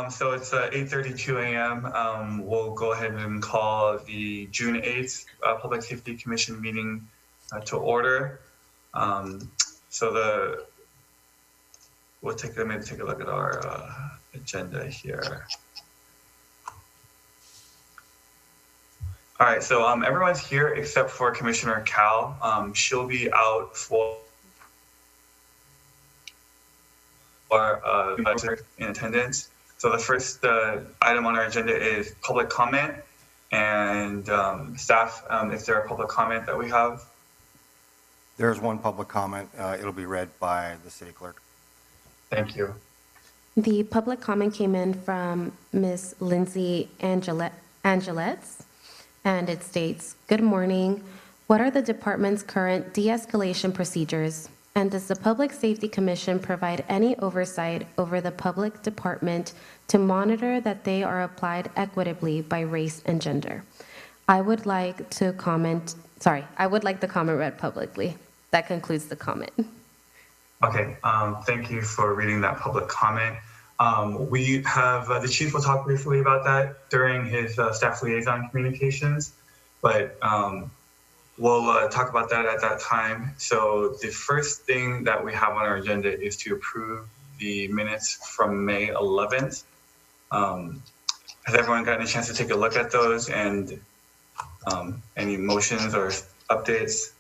So it's 8:32 a.m. We'll go ahead and call the June 8th Public Safety Commission meeting to order. So we'll take a minute to take a look at our agenda here. All right, so everyone's here except for Commissioner Cal. She'll be out for in attendance. So the first item on our agenda is public comment, and staff, is there a public comment that we have? There's one public comment. It'll be read by the city clerk. Thank you. The public comment came in from Ms. Lindsay Angeletz, and it states, "Good morning. What are the department's current de-escalation procedures? And does the Public Safety Commission provide any oversight over the public department to monitor that they are applied equitably by race and gender?" I would like the comment read publicly. That concludes the comment. Okay, thank you for reading that public comment. We have, the chief will talk briefly about that during his staff liaison communications, but we'll talk about that at that time. So the first thing that we have on our agenda is to approve the minutes from May 11th. Has everyone gotten a chance to take a look at those, and any motions or updates?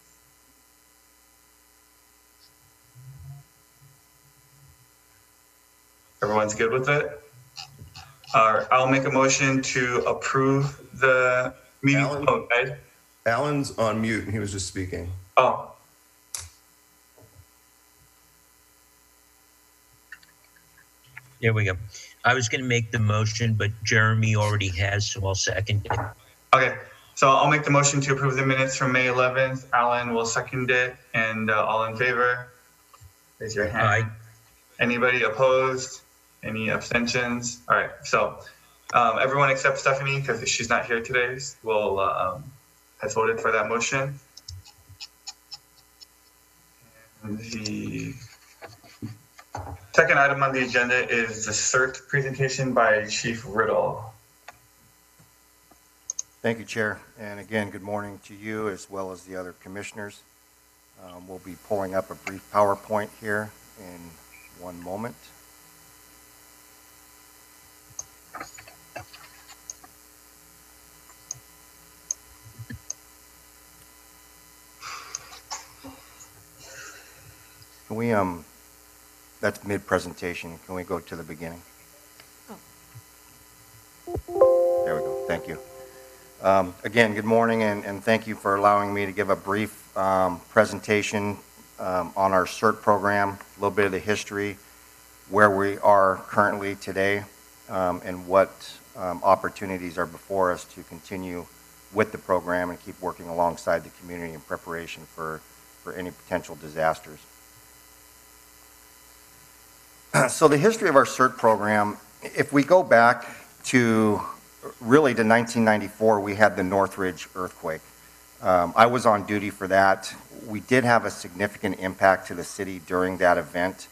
Everyone's good with it? I'll make a motion to approve the meeting. Oh, Ed? Alan's on mute, and he was just speaking. Oh. There we go. I was going to make the motion, but Jeremy already has, so I'll second it. Okay, so I'll make the motion to approve the minutes from May 11th. Alan will second it, and all in favor, raise your hand. Aye. Anybody opposed? Any abstentions? All right, so everyone except Stephanie, because she's not here today, has voted for that motion. And the second item on the agenda is the CERT presentation by Chief Riddle. Thank you, Chair. And again, good morning to you as well as the other commissioners. We'll be pulling up a brief PowerPoint here in one moment. Can we, that's mid-presentation. Can we go to the beginning? Oh. There we go. Thank you. Again, good morning, and thank you for allowing me to give a brief presentation on our CERT program, a little bit of the history, where we are currently today, and what opportunities are before us to continue with the program and keep working alongside the community in preparation for any potential disasters. So the history of our CERT program, if we go back to really to 1994, we had the Northridge earthquake. I was on duty for that. We did have a significant impact to the city during that event.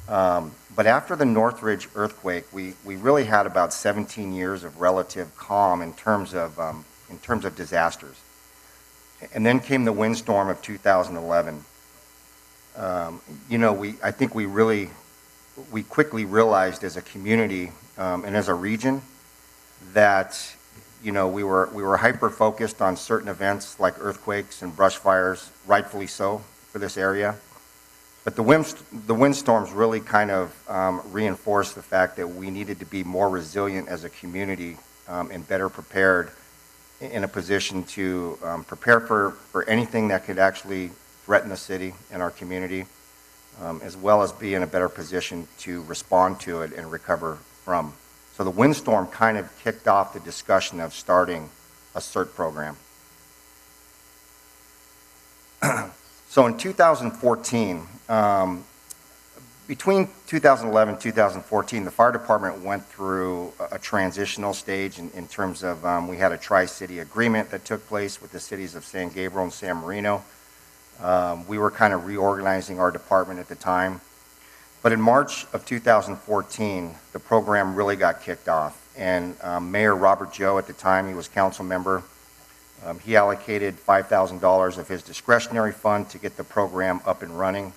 But after the Northridge earthquake, we really had about 17 years of relative calm in terms of disasters. And then came the windstorm of 2011. I think we quickly realized as a community and as a region that we were hyper focused on certain events like earthquakes and brush fires, rightfully so for this area. But the windstorms really kind of reinforced the fact that we needed to be more resilient as a community and better prepared in a position to prepare for anything that could actually threaten the city and our community, as well as be in a better position to respond to it and recover from. So the windstorm kind of kicked off the discussion of starting a CERT program. So in 2014, between 2011 and 2014, the fire department went through a transitional stage in terms of we had a tri-city agreement that took place with the cities of San Gabriel and San Marino. We were kind of reorganizing our department at the time. But in March of 2014, the program really got kicked off. And Mayor Robert Joe, at the time, he was council member, he allocated $5,000 of his discretionary fund to get the program up and running.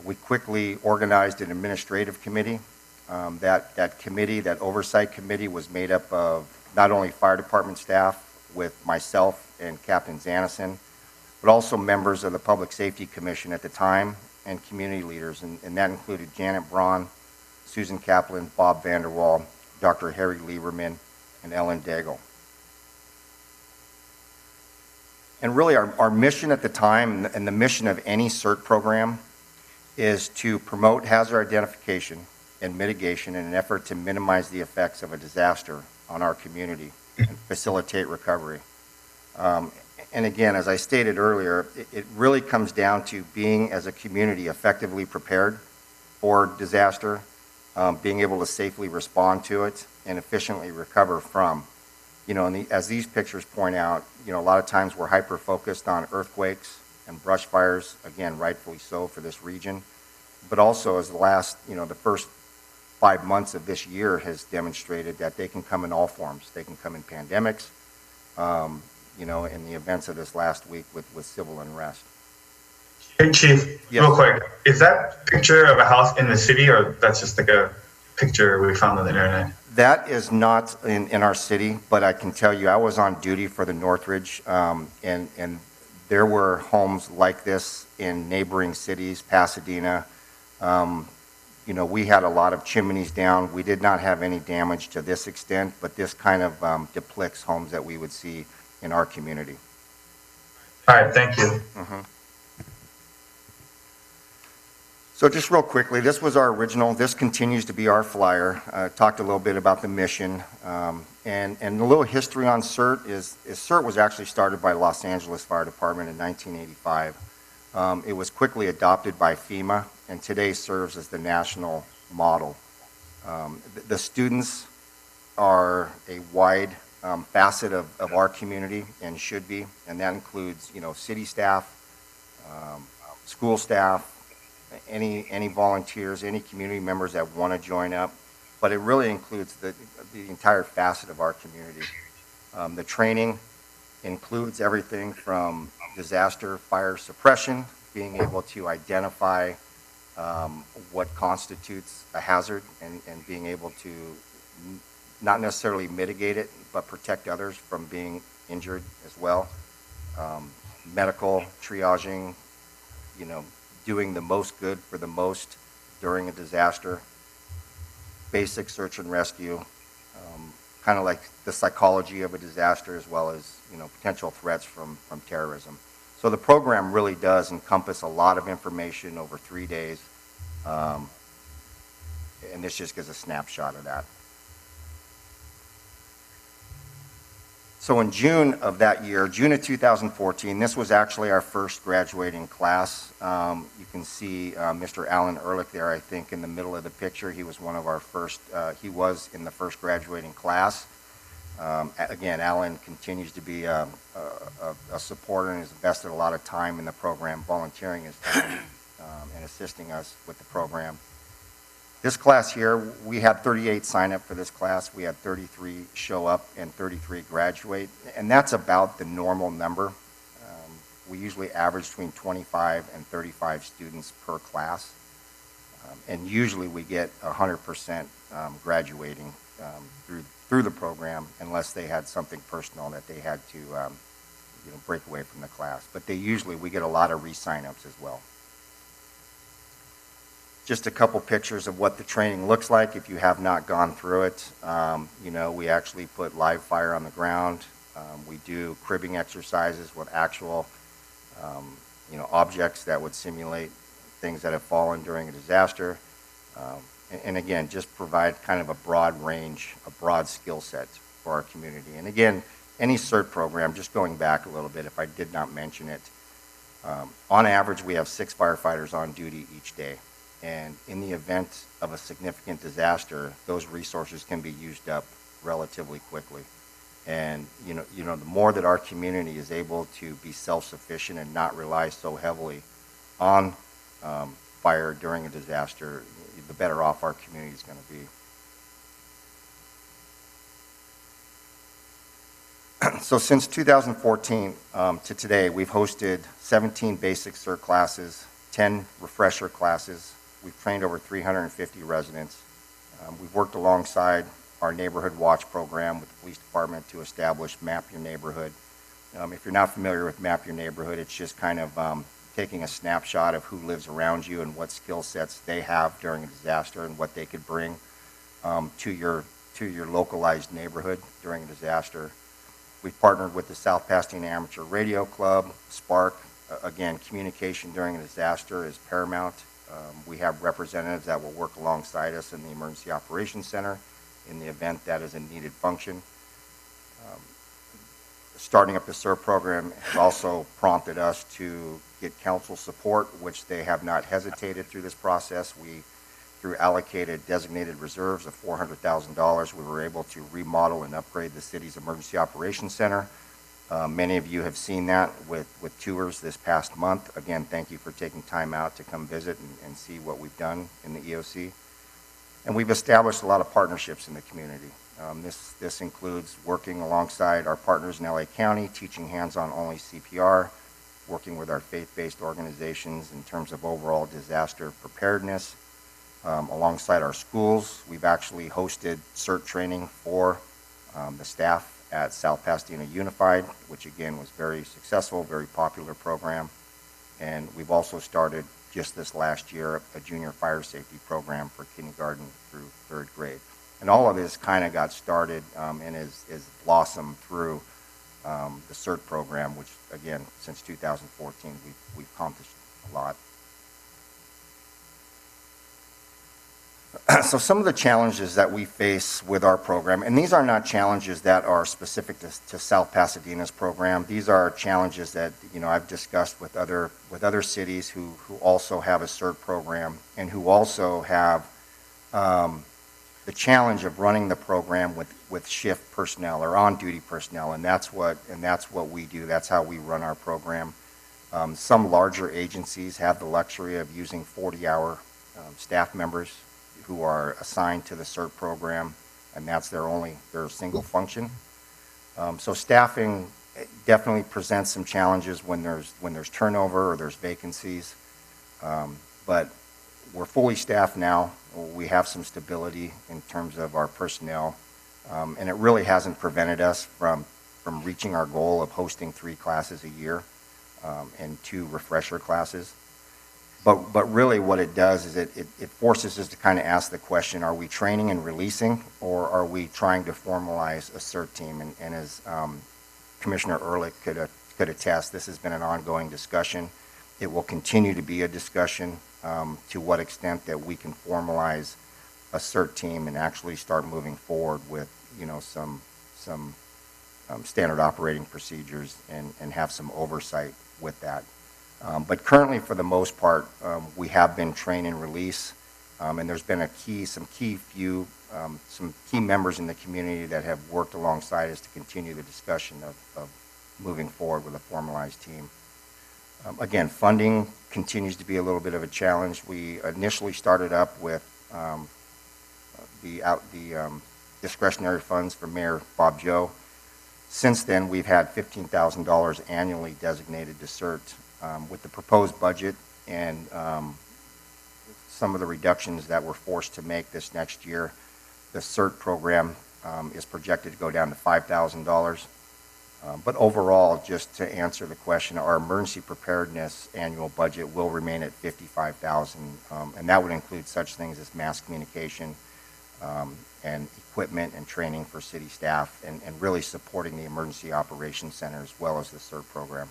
We quickly organized an administrative committee. That committee, that oversight committee, was made up of not only fire department staff with myself and Captain Zanison, but also members of the Public Safety Commission at the time and community leaders, and that included Janet Braun, Susan Kaplan, Bob Vanderwall, Dr. Harry Lieberman, and Ellen Daigle. And really our mission at the time, and the mission of any CERT program, is to promote hazard identification and mitigation in an effort to minimize the effects of a disaster on our community and facilitate recovery. And again, as I stated earlier, it really comes down to being, as a community, effectively prepared for disaster, being able to safely respond to it, and efficiently recover from. You know, and as these pictures point out, you know, a lot of times we're hyper-focused on earthquakes and brush fires, again, rightfully so for this region, but also as the first 5 months of this year has demonstrated that they can come in all forms. They can come in pandemics, you know, in the events of this last week with civil unrest. Hey, Chief, Yes. Real quick, is that picture of a house in the city, or that's just like a picture we found on the internet? That is not in our city, but I can tell you I was on duty for the Northridge, and there were homes like this in neighboring cities, Pasadena. You know, we had a lot of chimneys down. We did not have any damage to this extent, but this kind of depicts homes that we would see in our community. All right, thank you. Mm-hmm. So just real quickly, this was our original. This continues to be our flyer. Talked a little bit about the mission. And a little history on CERT is CERT was actually started by Los Angeles Fire Department in 1985. It was quickly adopted by FEMA, and today serves as the national model. The students are a wide facet of our community and should be, and that includes, you know, city staff, school staff, any volunteers, any community members that want to join up, but it really includes the entire facet of our community. The training includes everything from disaster fire suppression, being able to identify what constitutes a hazard and being able to not necessarily mitigate it, but protect others from being injured as well. Medical triaging, you know, doing the most good for the most during a disaster, basic search and rescue, kind of like the psychology of a disaster, as well as, you know, potential threats from terrorism. So the program really does encompass a lot of information over 3 days, and this just gives a snapshot of that. So in June of that year, June of 2014, this was actually our first graduating class. You can see Mr. Alan Ehrlich there, I think, in the middle of the picture. He was one of our first, he was in the first graduating class. Again, Alan continues to be a supporter and has invested a lot of time in the program, volunteering his time and assisting us with the program. This class here, we had 38 sign up for this class. We had 33 show up and 33 graduate, and that's about the normal number. We usually average between 25 and 35 students per class, and usually we get 100% graduating through the program, unless they had something personal that they had to break away from the class. But we get a lot of re-sign-ups as well. Just a couple pictures of what the training looks like if you have not gone through it. We actually put live fire on the ground. We do cribbing exercises with actual, objects that would simulate things that have fallen during a disaster. And again, just provide kind of a broad range, a broad skill set for our community. And again, any CERT program, just going back a little bit, if I did not mention it, on average, we have 6 firefighters on duty each day. And in the event of a significant disaster, those resources can be used up relatively quickly. And the more that our community is able to be self-sufficient and not rely so heavily on fire during a disaster, the better off our community is going to be. So since 2014 to today, we've hosted 17 basic cert classes, 10 refresher classes. We've trained over 350 residents. We've worked alongside our neighborhood watch program with the police department to establish Map Your Neighborhood. If you're not familiar with Map Your Neighborhood, it's just kind of taking a snapshot of who lives around you and what skill sets they have during a disaster and what they could bring to your localized neighborhood during a disaster. We've partnered with the South Pasadena Amateur Radio Club, Spark. Again, communication during a disaster is paramount. We have representatives that will work alongside us in the Emergency Operations Center in the event that is a needed function. Starting up the CERT program has also prompted us to get council support, which they have not hesitated through this process. Through allocated designated reserves of $400,000, we were able to remodel and upgrade the city's Emergency Operations Center. Many of you have seen that with tours this past month. Again, thank you for taking time out to come visit and see what we've done in the EOC. And we've established a lot of partnerships in the community. This includes working alongside our partners in LA County, teaching hands-on only CPR, working with our faith-based organizations in terms of overall disaster preparedness. Alongside our schools, we've actually hosted CERT training for the staff at South Pasadena Unified, which again was very successful, very popular program. And we've also started just this last year a junior fire safety program for kindergarten through 3rd grade. And all of this kind of got started and is blossomed through the CERT program, which again, since 2014, we've accomplished a lot. So some of the challenges that we face with our program, and these are not challenges that are specific to South Pasadena's program. These are challenges that I've discussed with other cities who also have a CERT program and who also have the challenge of running the program with shift personnel or on-duty personnel, and that's what we do. That's how we run our program. Some larger agencies have the luxury of using 40-hour staff members who are assigned to the CERT program, and that's their single function. So staffing definitely presents some challenges when there's turnover or there's vacancies, but we're fully staffed now. We have some stability in terms of our personnel, and it really hasn't prevented us from reaching our goal of hosting 3 classes a year and 2 refresher classes. But really what it does is it forces us to kind of ask the question, are we training and releasing, or are we trying to formalize a CERT team? And as Commissioner Ehrlich could attest, this has been an ongoing discussion. It will continue to be a discussion to what extent that we can formalize a CERT team and actually start moving forward with some standard operating procedures and have some oversight with that. But currently, for the most part, we have been train and release, and there's been some key members in the community that have worked alongside us to continue the discussion of moving forward with a formalized team. Again, funding continues to be a little bit of a challenge. We initially started up with the discretionary funds for Mayor Bob Joe. Since then, we've had $15,000 annually designated to CERT. With the proposed budget and some of the reductions that we're forced to make this next year, the CERT program is projected to go down to $5,000. But overall, just to answer the question, our emergency preparedness annual budget will remain at $55,000, and that would include such things as mass communication and equipment and training for city staff, and really supporting the Emergency Operations Center as well as the CERT program.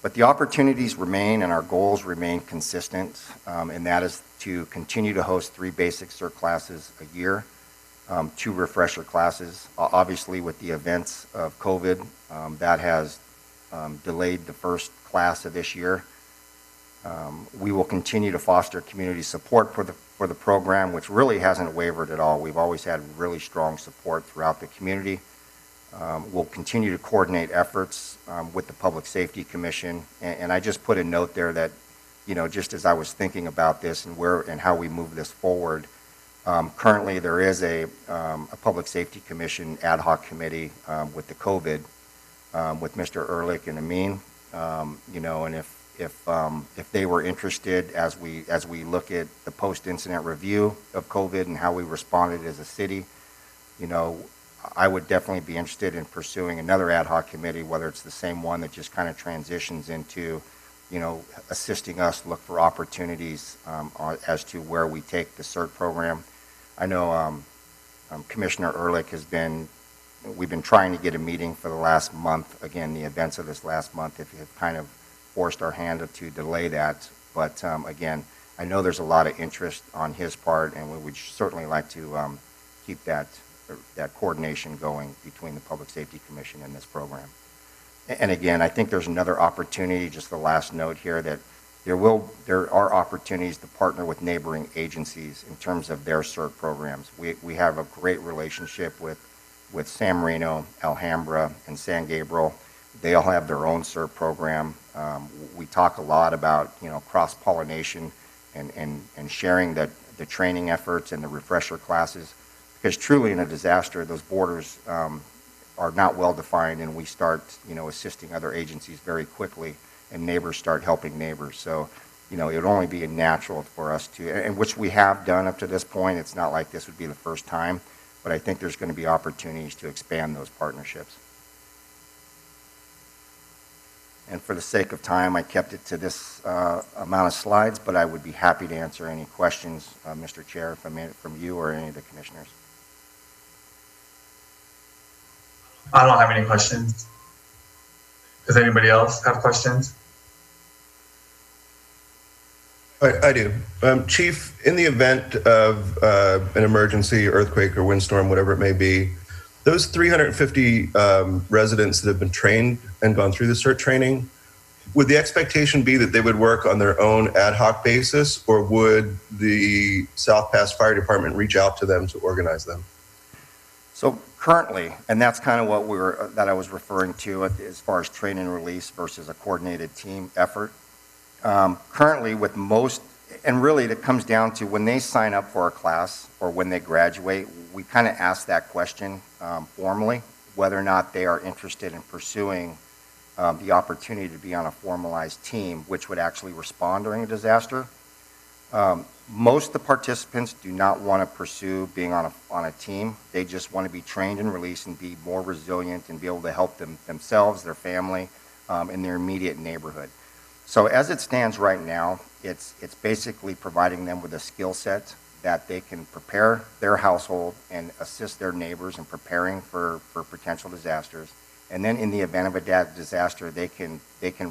But the opportunities remain and our goals remain consistent, and that is to continue to host 3 basic CERT classes a year, 2 refresher classes. Obviously, with the events of COVID, that has delayed the first class of this year. We will continue to foster community support for the program, which really hasn't wavered at all. We've always had really strong support throughout the community. We'll continue to coordinate efforts with the Public Safety Commission. And I just put a note there that, you know, just as I was thinking about this and where and how we move this forward, currently there is a Public Safety Commission ad hoc committee with the COVID with Mr. Ehrlich and Amin. You know, and if they were interested as we look at the post-incident review of COVID and how we responded as a city, you know, I would definitely be interested in pursuing another ad hoc committee, whether it's the same one that just kind of transitions into, you know, assisting us look for opportunities as to where we take the CERT program. I know Commissioner Ehrlich we've been trying to get a meeting for the last month. Again, the events of this last month have kind of forced our hand to delay that. But again, I know there's a lot of interest on his part, and we would certainly like to keep that coordination going between the Public Safety Commission and this program. And again, I think there's another opportunity, just the last note here, that there are opportunities to partner with neighboring agencies in terms of their CERT programs. We have a great relationship with San Marino, Alhambra, and San Gabriel. They all have their own CERT program. We talk a lot about, you know, cross-pollination and sharing the training efforts and the refresher classes. Because truly in a disaster, those borders are not well defined, and we start, you know, assisting other agencies very quickly, and neighbors start helping neighbors. So, you know, it would only be natural for us to, and which we have done up to this point. It's not like this would be the first time, but I think there's going to be opportunities to expand those partnerships. And for the sake of time, I kept it to this amount of slides, but I would be happy to answer any questions, Mr. Chair, from you or any of the commissioners. I don't have any questions. Does anybody else have questions? I do. Chief, in the event of an emergency, earthquake or windstorm, whatever it may be, those 350 residents that have been trained and gone through the CERT training, would the expectation be that they would work on their own ad hoc basis, or would the South Pass Fire Department reach out to them to organize them? So currently, and that's kind of what that I was referring to as far as train and release versus a coordinated team effort. Currently with most, and really it comes down to when they sign up for a class or when they graduate, we kind of ask that question formally, whether or not they are interested in pursuing the opportunity to be on a formalized team, which would actually respond during a disaster. Most of the participants do not want to pursue being on a team. They just want to be trained and released and be more resilient and be able to help themselves, their family, in their immediate neighborhood. So as it stands right now, it's basically providing them with a skill set that they can prepare their household and assist their neighbors in preparing for potential disasters. And then in the event of a disaster, they can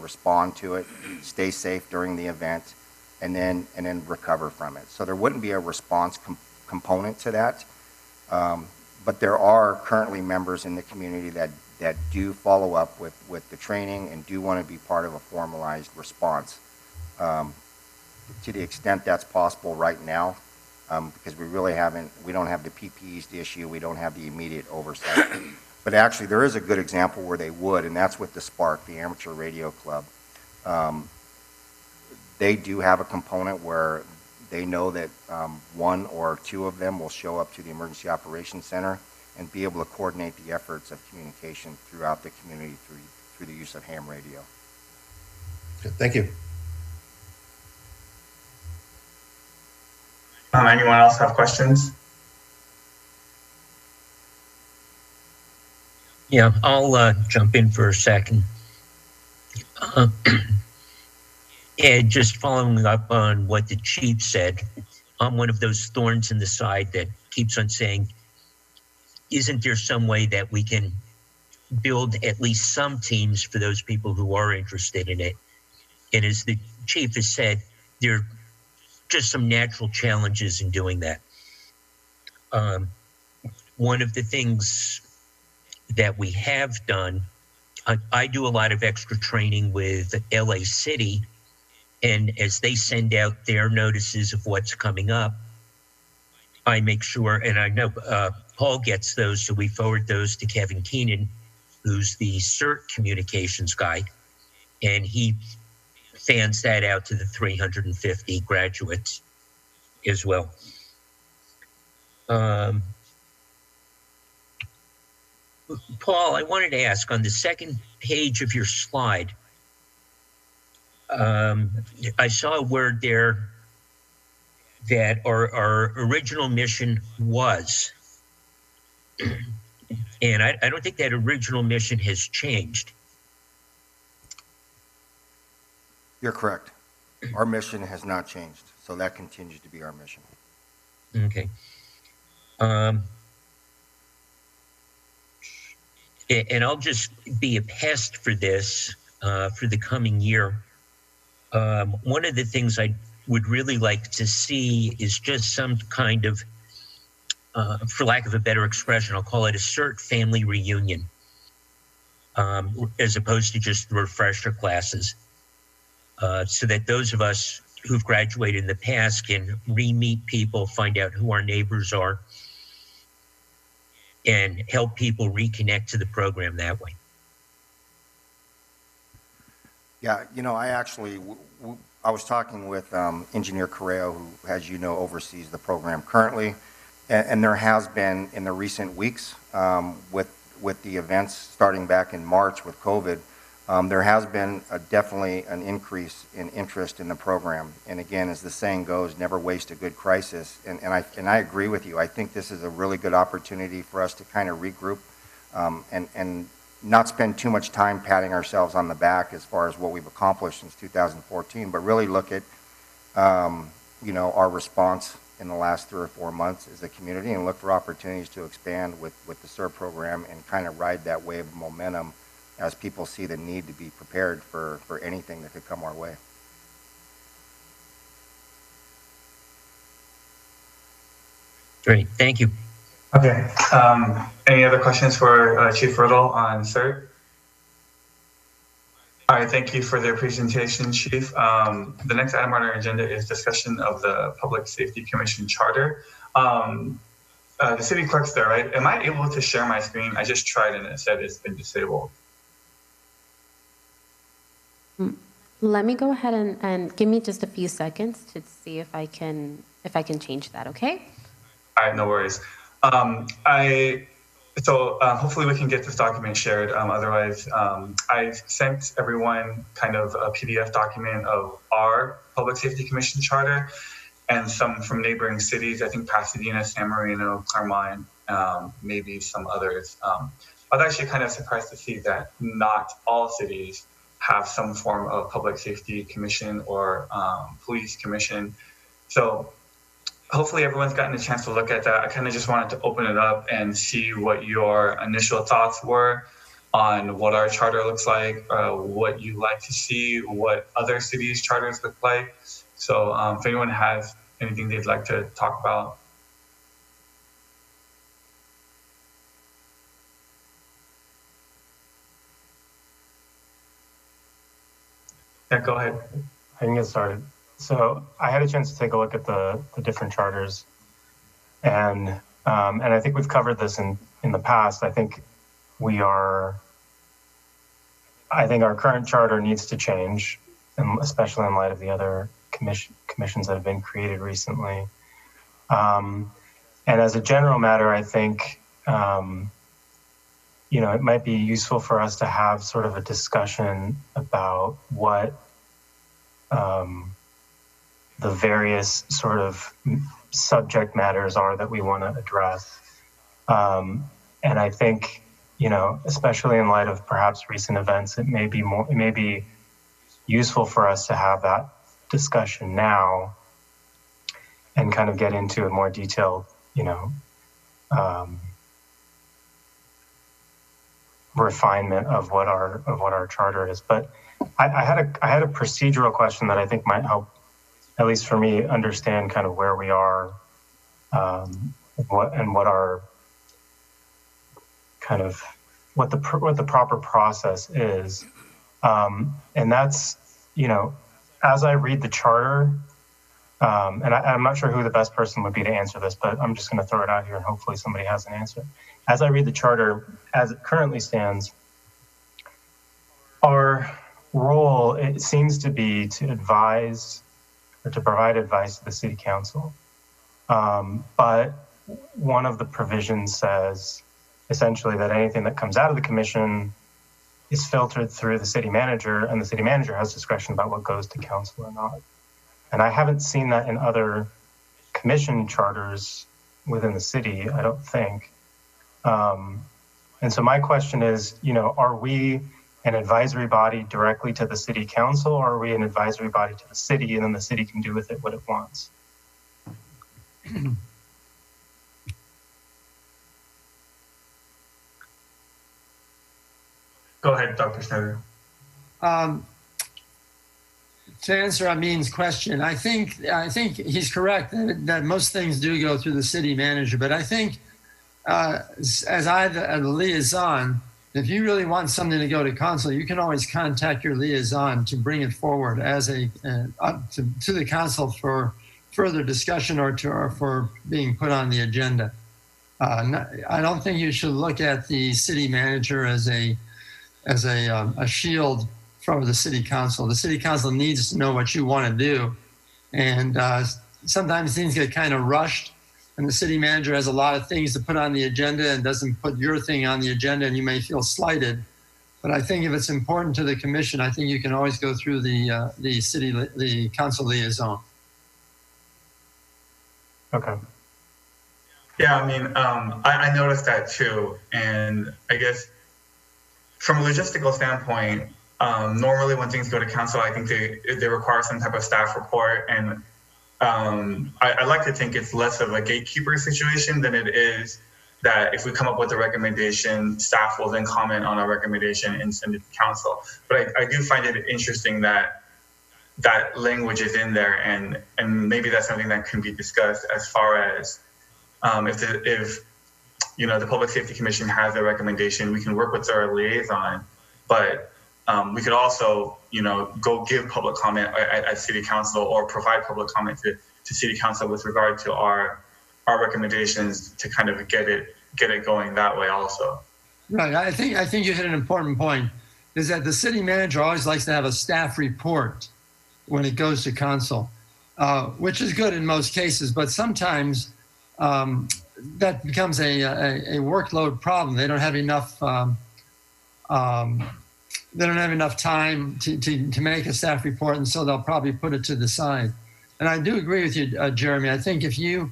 respond to it, stay safe during the event, and then recover from it. So there wouldn't be a response component to that. But there are currently members in the community that do follow up with the training and do want to be part of a formalized response. To the extent that's possible right now, because we don't have the PPEs to issue, we don't have the immediate oversight. But actually there is a good example where they would, and that's with the Spark, the Amateur Radio Club. They do have a component where they know that one or two of them will show up to the Emergency Operations Center and be able to coordinate the efforts of communication throughout the community through the use of ham radio. Good. Thank you. Anyone else have questions? Yeah, I'll jump in for a second. And just following up on what the chief said, I'm one of those thorns in the side that keeps on saying, isn't there some way that we can build at least some teams for those people who are interested in it? And as the chief has said, there are just some natural challenges in doing that. One of the things that we have done, I do a lot of extra training with LA City, and as they send out their notices of what's coming up, I make sure, and I know Paul gets those, so we forward those to Kevin Keenan, who's the CERT communications guy, and he fans that out to the 350 graduates as well. Paul, I wanted to ask, on the second page of your slide, I saw a word there that our original mission was, and I don't think that original mission has changed. You're correct. Our mission has not changed, so that continues to be our mission. Okay. And I'll just be a pest for this for the coming year. One of the things I would really like to see is just some kind of, for lack of a better expression, I'll call it a CERT family reunion, as opposed to just the refresher classes, so that those of us who've graduated in the past can re-meet people, find out who our neighbors are, and help people reconnect to the program that way. Yeah, you know, I actually, I was talking with Engineer Correa, who, as you know, oversees the program currently, and there has been, in the recent weeks, with the events starting back in March with COVID, there has been definitely an increase in interest in the program. And again, as the saying goes, never waste a good crisis. And I agree with you. I think this is a really good opportunity for us to kind of regroup and not spend too much time patting ourselves on the back as far as what we've accomplished since 2014, but really look at, you know, our response in the last 3 or 4 months as a community and look for opportunities to expand with the CERT program and kind of ride that wave of momentum as people see the need to be prepared for anything that could come our way. Great, thank you. Okay, any other questions for Chief Riddle on CERT? All right, thank you for their presentation, Chief. The next item on our agenda is discussion of the Public Safety Commission Charter. The city clerk's there, right? Am I able to share my screen? I just tried and it said it's been disabled. Let me go ahead and give me just a few seconds to see if I can change that, okay? All right, no worries. Hopefully we can get this document shared. Otherwise, I sent everyone kind of a PDF document of our Public Safety Commission Charter and some from neighboring cities. I think Pasadena, San Marino, Claremont, maybe some others. I was actually kind of surprised to see that not all cities have some form of public safety commission or police commission. So hopefully everyone's gotten a chance to look at that. I kind of just wanted to open it up and see what your initial thoughts were on what our charter looks like, what you like to see, what other cities' charters look like. So if anyone has anything they'd like to talk about. Yeah, go ahead. I can get started. So I had a chance to take a look at the different charters, and I think we've covered this in the past. I think our current charter needs to change, and especially in light of the other commissions that have been created recently. And as a general matter, I think you know, it might be useful for us to have sort of a discussion about what the various sort of subject matters are that we want to address. And I think, you know, especially in light of perhaps recent events, it may be useful for us to have that discussion now and kind of get into a more detailed, you know, refinement of what our charter is. But I had a procedural question that I think might help, at least for me, understand kind of where we are, what our kind of what the proper process is, and that's, you know, as I read the charter, And I'm not sure who the best person would be to answer this, but I'm just going to throw it out here and hopefully somebody has an answer. As I read the charter, as it currently stands, our role, it seems to be to advise or to provide advice to the city council. But one of the provisions says essentially that anything that comes out of the commission is filtered through the city manager, and the city manager has discretion about what goes to council or not. And I haven't seen that in other commission charters within the city, I don't think. And so my question is, are we an advisory body directly to the city council, or are we an advisory body to the city, and then the city can do with it what it wants? Go ahead, Dr. Snyder. To answer Amin's question, I think he's correct that most things do go through the city manager. But I think as the liaison, if you really want something to go to council, you can always contact your liaison to bring it forward as to the council for further discussion or for being put on the agenda. I don't think you should look at the city manager as a shield from the city council. The city council needs to know what you want to do. And sometimes things get kind of rushed, and the city manager has a lot of things to put on the agenda and doesn't put your thing on the agenda, and you may feel slighted. But I think if it's important to the commission, I think you can always go through the council liaison. Okay. Yeah, I mean, I noticed that too. And I guess from a logistical standpoint, normally when things go to council, I think they require some type of staff report. And I like to think it's less of a gatekeeper situation than it is that if we come up with a recommendation, staff will then comment on our recommendation and send it to council. But I do find it interesting that that language is in there, and maybe that's something that can be discussed as far as if the Public Safety Commission has a recommendation, we can work with our liaison, but we could also, go give public comment at City Council or provide public comment to City Council with regard to our recommendations to kind of get it going that way also. Right. I think you hit an important point, is that the city manager always likes to have a staff report when it goes to council, which is good in most cases, but sometimes that becomes a workload problem. They don't have enough time to make a staff report, and so they'll probably put it to the side. And I do agree with you, Jeremy. I think if you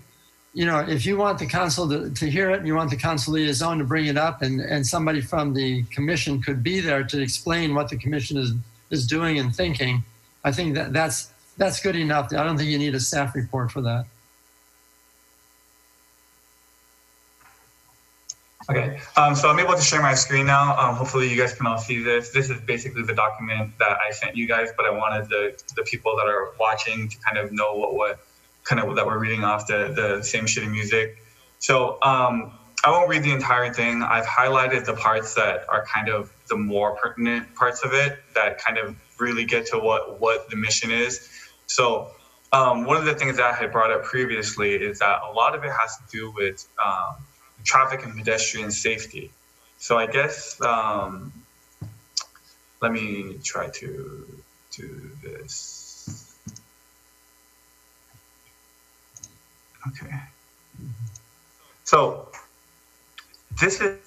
want the council to hear it, and you want the council liaison to bring it up, and somebody from the commission could be there to explain what the commission is doing and thinking, I think that's good enough. I don't think you need a staff report for that. Okay, so I'm able to share my screen now. Hopefully you guys can all see this. This is basically the document that I sent you guys, but I wanted the people that are watching to kind of know what that we're reading off the same shitty music. So I won't read the entire thing. I've highlighted the parts that are kind of the more pertinent parts of it that kind of really get to what the mission is. So one of the things that I had brought up previously is that a lot of it has to do with traffic and pedestrian safety. So I guess, let me try to do this. Okay. So this is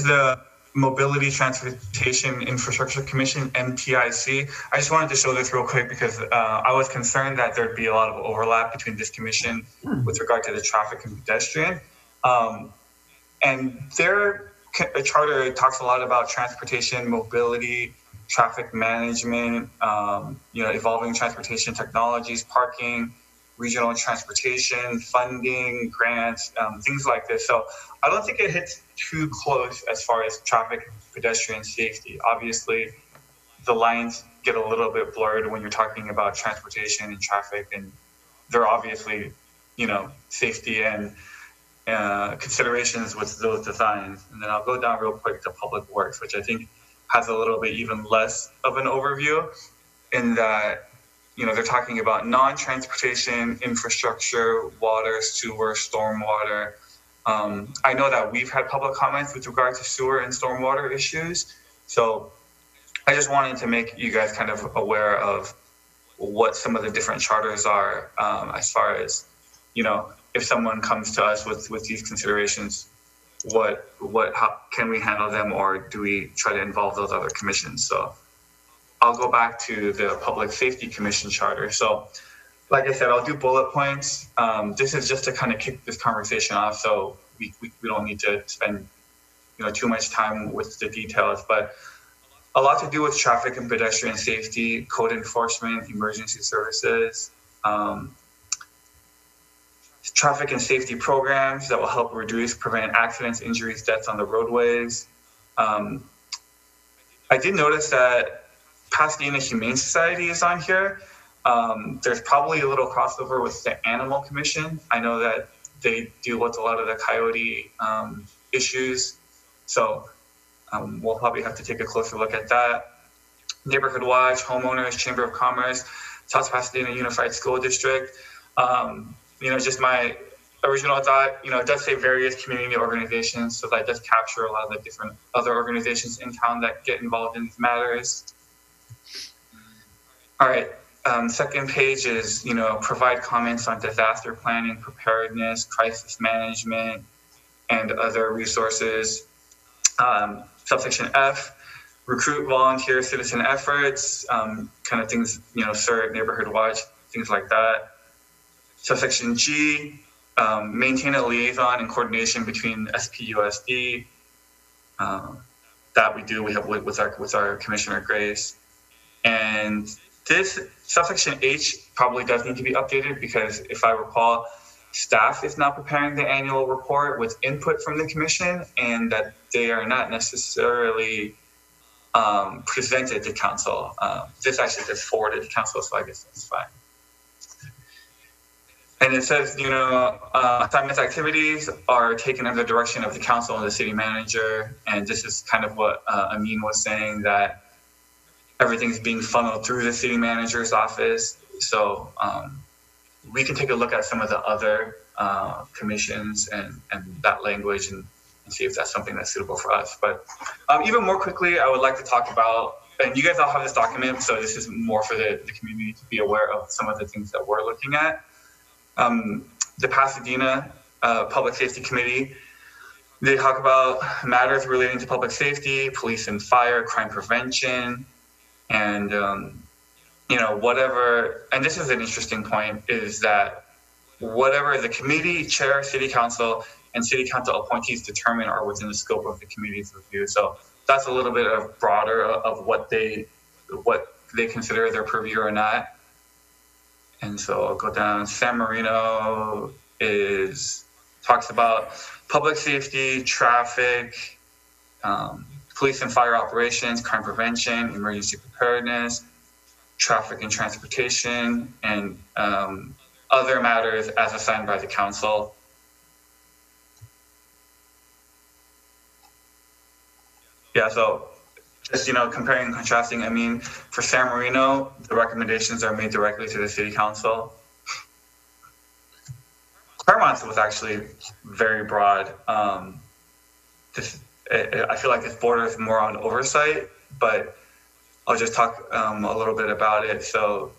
the Mobility Transportation Infrastructure Commission, MTIC. I just wanted to show this real quick because I was concerned that there'd be a lot of overlap between this commission with regard to the traffic and pedestrian. And their charter talks a lot about transportation, mobility, traffic management, evolving transportation technologies, parking, regional transportation, funding, grants, things like this. So I don't think it hits too close as far as traffic and pedestrian safety. Obviously, the lines get a little bit blurred when you're talking about transportation and traffic, and they're obviously, safety and considerations with those designs. And then I'll go down real quick to public works, which I think has a little bit even less of an overview, in that they're talking about non-transportation infrastructure, water, sewer, stormwater. I know that we've had public comments with regard to sewer and stormwater issues. So I just wanted to make you guys kind of aware of what some of the different charters are, as far as, if someone comes to us with these considerations, how can we handle them, or do we try to involve those other commissions? So I'll go back to the Public Safety Commission charter. So like I said, I'll do bullet points. This is just to kind of kick this conversation off, so we don't need to spend too much time with the details, but a lot to do with traffic and pedestrian safety, code enforcement, emergency services, traffic and safety programs that will help prevent accidents, injuries, deaths on the roadways. I did notice that Pasadena Humane Society is on here. There's probably a little crossover with the Animal Commission. I know that they deal with a lot of the coyote issues. So we'll probably have to take a closer look at that. Neighborhood Watch, Homeowners, Chamber of Commerce, South Pasadena Unified School District. Just my original thought, it does say various community organizations, so that does capture a lot of the different other organizations in town that get involved in these matters. All right, second page is, provide comments on disaster planning, preparedness, crisis management, and other resources. Subsection F, recruit volunteer citizen efforts, kind of things, CERT, Neighborhood Watch, things like that. Subsection G, maintain a liaison and coordination between SPUSD. That we have with our Commissioner Grace. And this subsection H probably does need to be updated, because if I recall, staff is not preparing the annual report with input from the commission, and that they are not necessarily presented to council. This actually gets forwarded to council, so I guess that's fine. And it says, assignments activities are taken under the direction of the council and the city manager. And this is kind of what Amin was saying, that everything's being funneled through the city manager's office. So we can take a look at some of the other commissions and that language and see if that's something that's suitable for us. But even more quickly, I would like to talk about, and you guys all have this document, so this is more for the community to be aware of some of the things that we're looking at. The Pasadena Public Safety Committee, they talk about matters relating to public safety, police and fire, crime prevention, and whatever. And this is an interesting point, is that whatever the committee, chair, city council, and city council appointees determine are within the scope of the committee's review. So that's a little bit of broader of what they consider their purview or not. And so I'll go down. San Marino talks about public safety, traffic, police and fire operations, crime prevention, emergency preparedness, traffic and transportation, and other matters as assigned by the council. Yeah, so just, comparing and contrasting, I mean, for San Marino, the recommendations are made directly to the city council. Claremont's was actually very broad. I feel like this borders more on oversight, but I'll just talk a little bit about it. So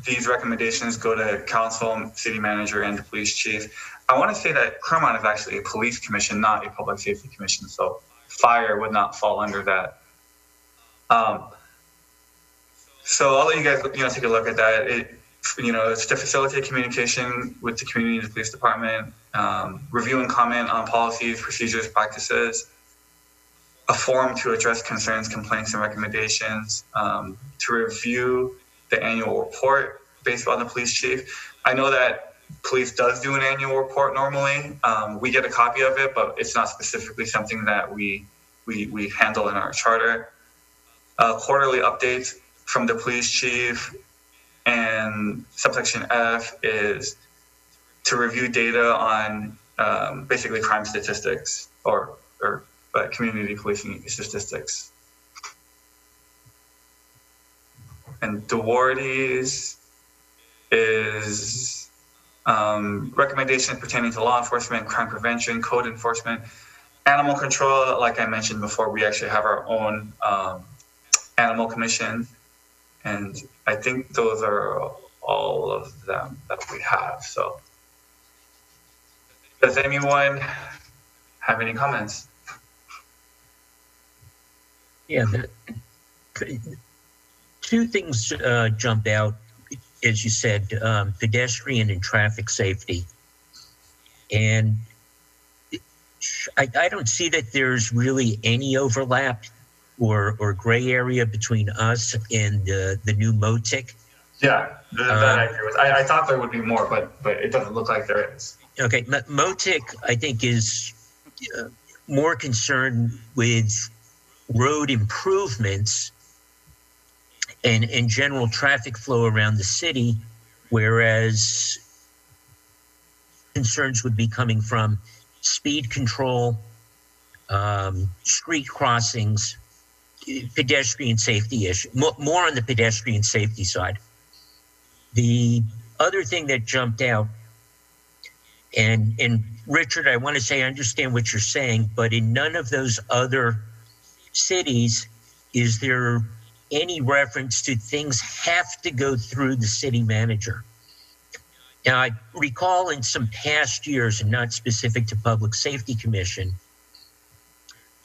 these recommendations go to council, city manager, and the police chief. I want to say that Claremont is actually a police commission, not a public safety commission. So fire would not fall under that. So I'll let you guys, take a look at that. It's to facilitate communication with the community and the police department, review and comment on policies, procedures, practices, a forum to address concerns, complaints, and recommendations, to review the annual report based on the police chief. I know that police does do an annual report normally. We get a copy of it, but it's not specifically something that we handle in our charter. Quarterly updates from the police chief, and subsection F is to review data on basically crime statistics or community policing statistics. And Duarte's, is recommendations pertaining to law enforcement, crime prevention, code enforcement, animal control. Like I mentioned before, we actually have our own animal commission, and I think those are all of them that we have. So does anyone have any comments? Yeah, two things jump out, as you said, pedestrian and traffic safety. And I don't see that there's really any overlap or gray area between us and the new MOTIC. Yeah, that I agree with. I thought there would be more, but it doesn't look like there is. Okay, MOTIC, I think, is more concerned with road improvements and general traffic flow around the city, whereas concerns would be coming from speed control, street crossings, pedestrian safety issue, more on the pedestrian safety side. The other thing that jumped out, and Richard, I want to say I understand what you're saying, but in none of those other cities is there any reference to things have to go through the city manager. Now, I recall in some past years, and not specific to Public Safety Commission,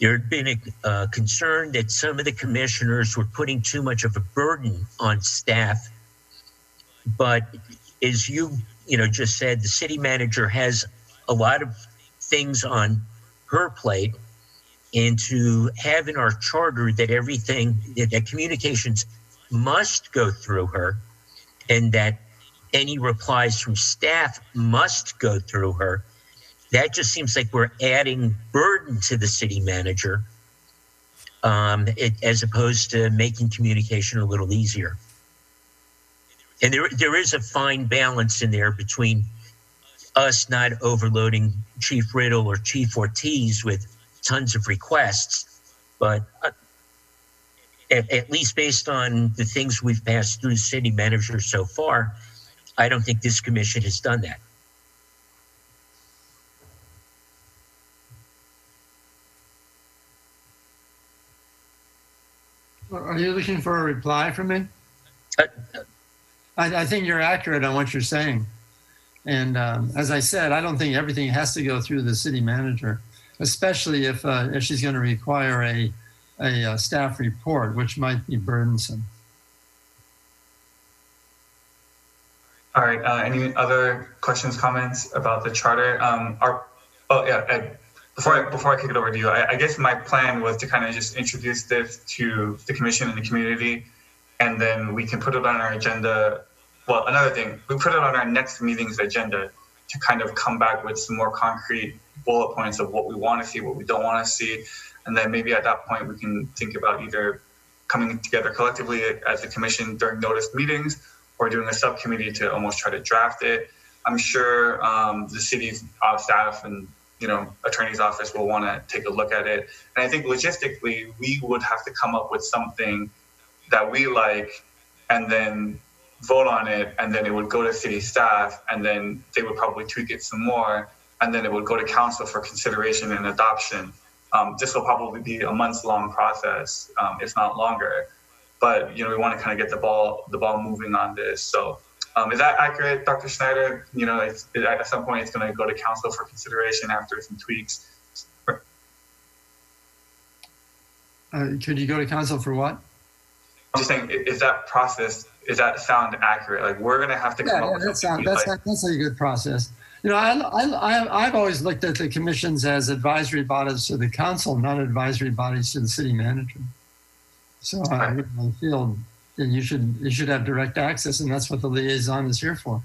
there had been a concern that some of the commissioners were putting too much of a burden on staff. But as you just said, the city manager has a lot of things on her plate, and to have in our charter that everything, that communications must go through her, and that any replies from staff must go through her, that just seems like we're adding burden to the city manager, as opposed to making communication a little easier. And there is a fine balance in there between us not overloading Chief Riddle or Chief Ortiz with tons of requests, but at least based on the things we've passed through the city manager so far, I don't think this commission has done that. Are you looking for a reply from me? I think you're accurate on what you're saying. And as I said, I don't think everything has to go through the city manager, especially if she's going to require a staff report, which might be burdensome. All right. Any other questions, comments about the charter? Before I kick it over to you, I guess my plan was to kind of just introduce this to the commission and the community, and then we can put it on our agenda. Well, another thing, we put it on our next meeting's agenda to kind of come back with some more concrete bullet points of what we want to see, what we don't want to see. And then maybe at that point, we can think about either coming together collectively as a commission during noticed meetings or doing a subcommittee to almost try to draft it. I'm sure the city's staff and attorney's office will want to take a look at it. And I think logistically, we would have to come up with something that we like and then vote on it, and then it would go to city staff, and then they would probably tweak it some more, and then it would go to council for consideration and adoption. This will probably be a months-long process, if not longer. But we want to kind of get the ball moving on this. So is that accurate, Dr. Schneider? At some point it's going to go to council for consideration after some tweaks. Could you go to council for what? I'm just saying, is that sound accurate? Like, we're going to have to come up with something. That's a good process. I've always looked at the commissions as advisory bodies to the council, not advisory bodies to the city manager. So I feel that you should have direct access, and that's what the liaison is here for.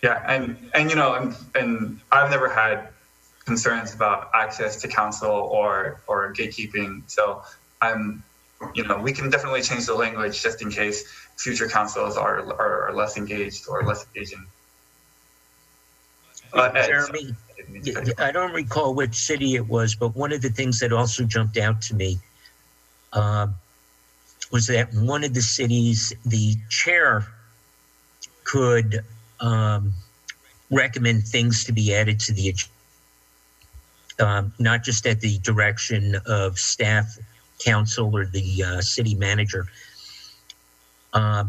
Yeah, and I've never had concerns about access to council or gatekeeping. So we can definitely change the language just in case future councils are less engaged or less engaging. Jeremy, I don't recall which city it was, but one of the things that also jumped out to me was that one of the cities, the chair could recommend things to be added to the agenda, not just at the direction of staff, council, or the city manager. I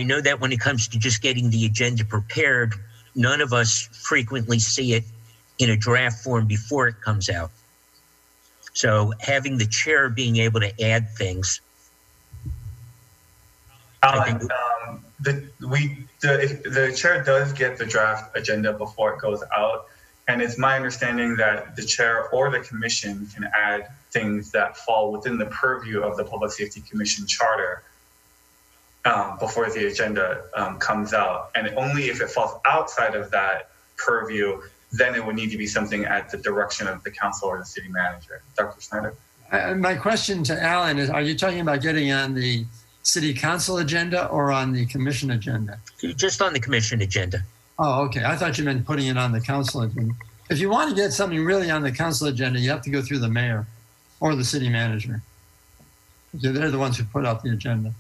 know that when it comes to just getting the agenda prepared, none of us frequently see it in a draft form before it comes out. So having the chair being able to add things. Alan, the chair does get the draft agenda before it goes out. And it's my understanding that the chair or the commission can add things that fall within the purview of the Public Safety Commission charter before the agenda comes out. And only if it falls outside of that purview, then it would need to be something at the direction of the council or the city manager. Dr. Snyder? My question to Alan is, are you talking about getting on the city council agenda or on the commission agenda? Just on the commission agenda. Oh, okay. I thought you meant putting it on the council agenda. If you want to get something really on the council agenda, you have to go through the mayor or the city manager. They're the ones who put out the agenda.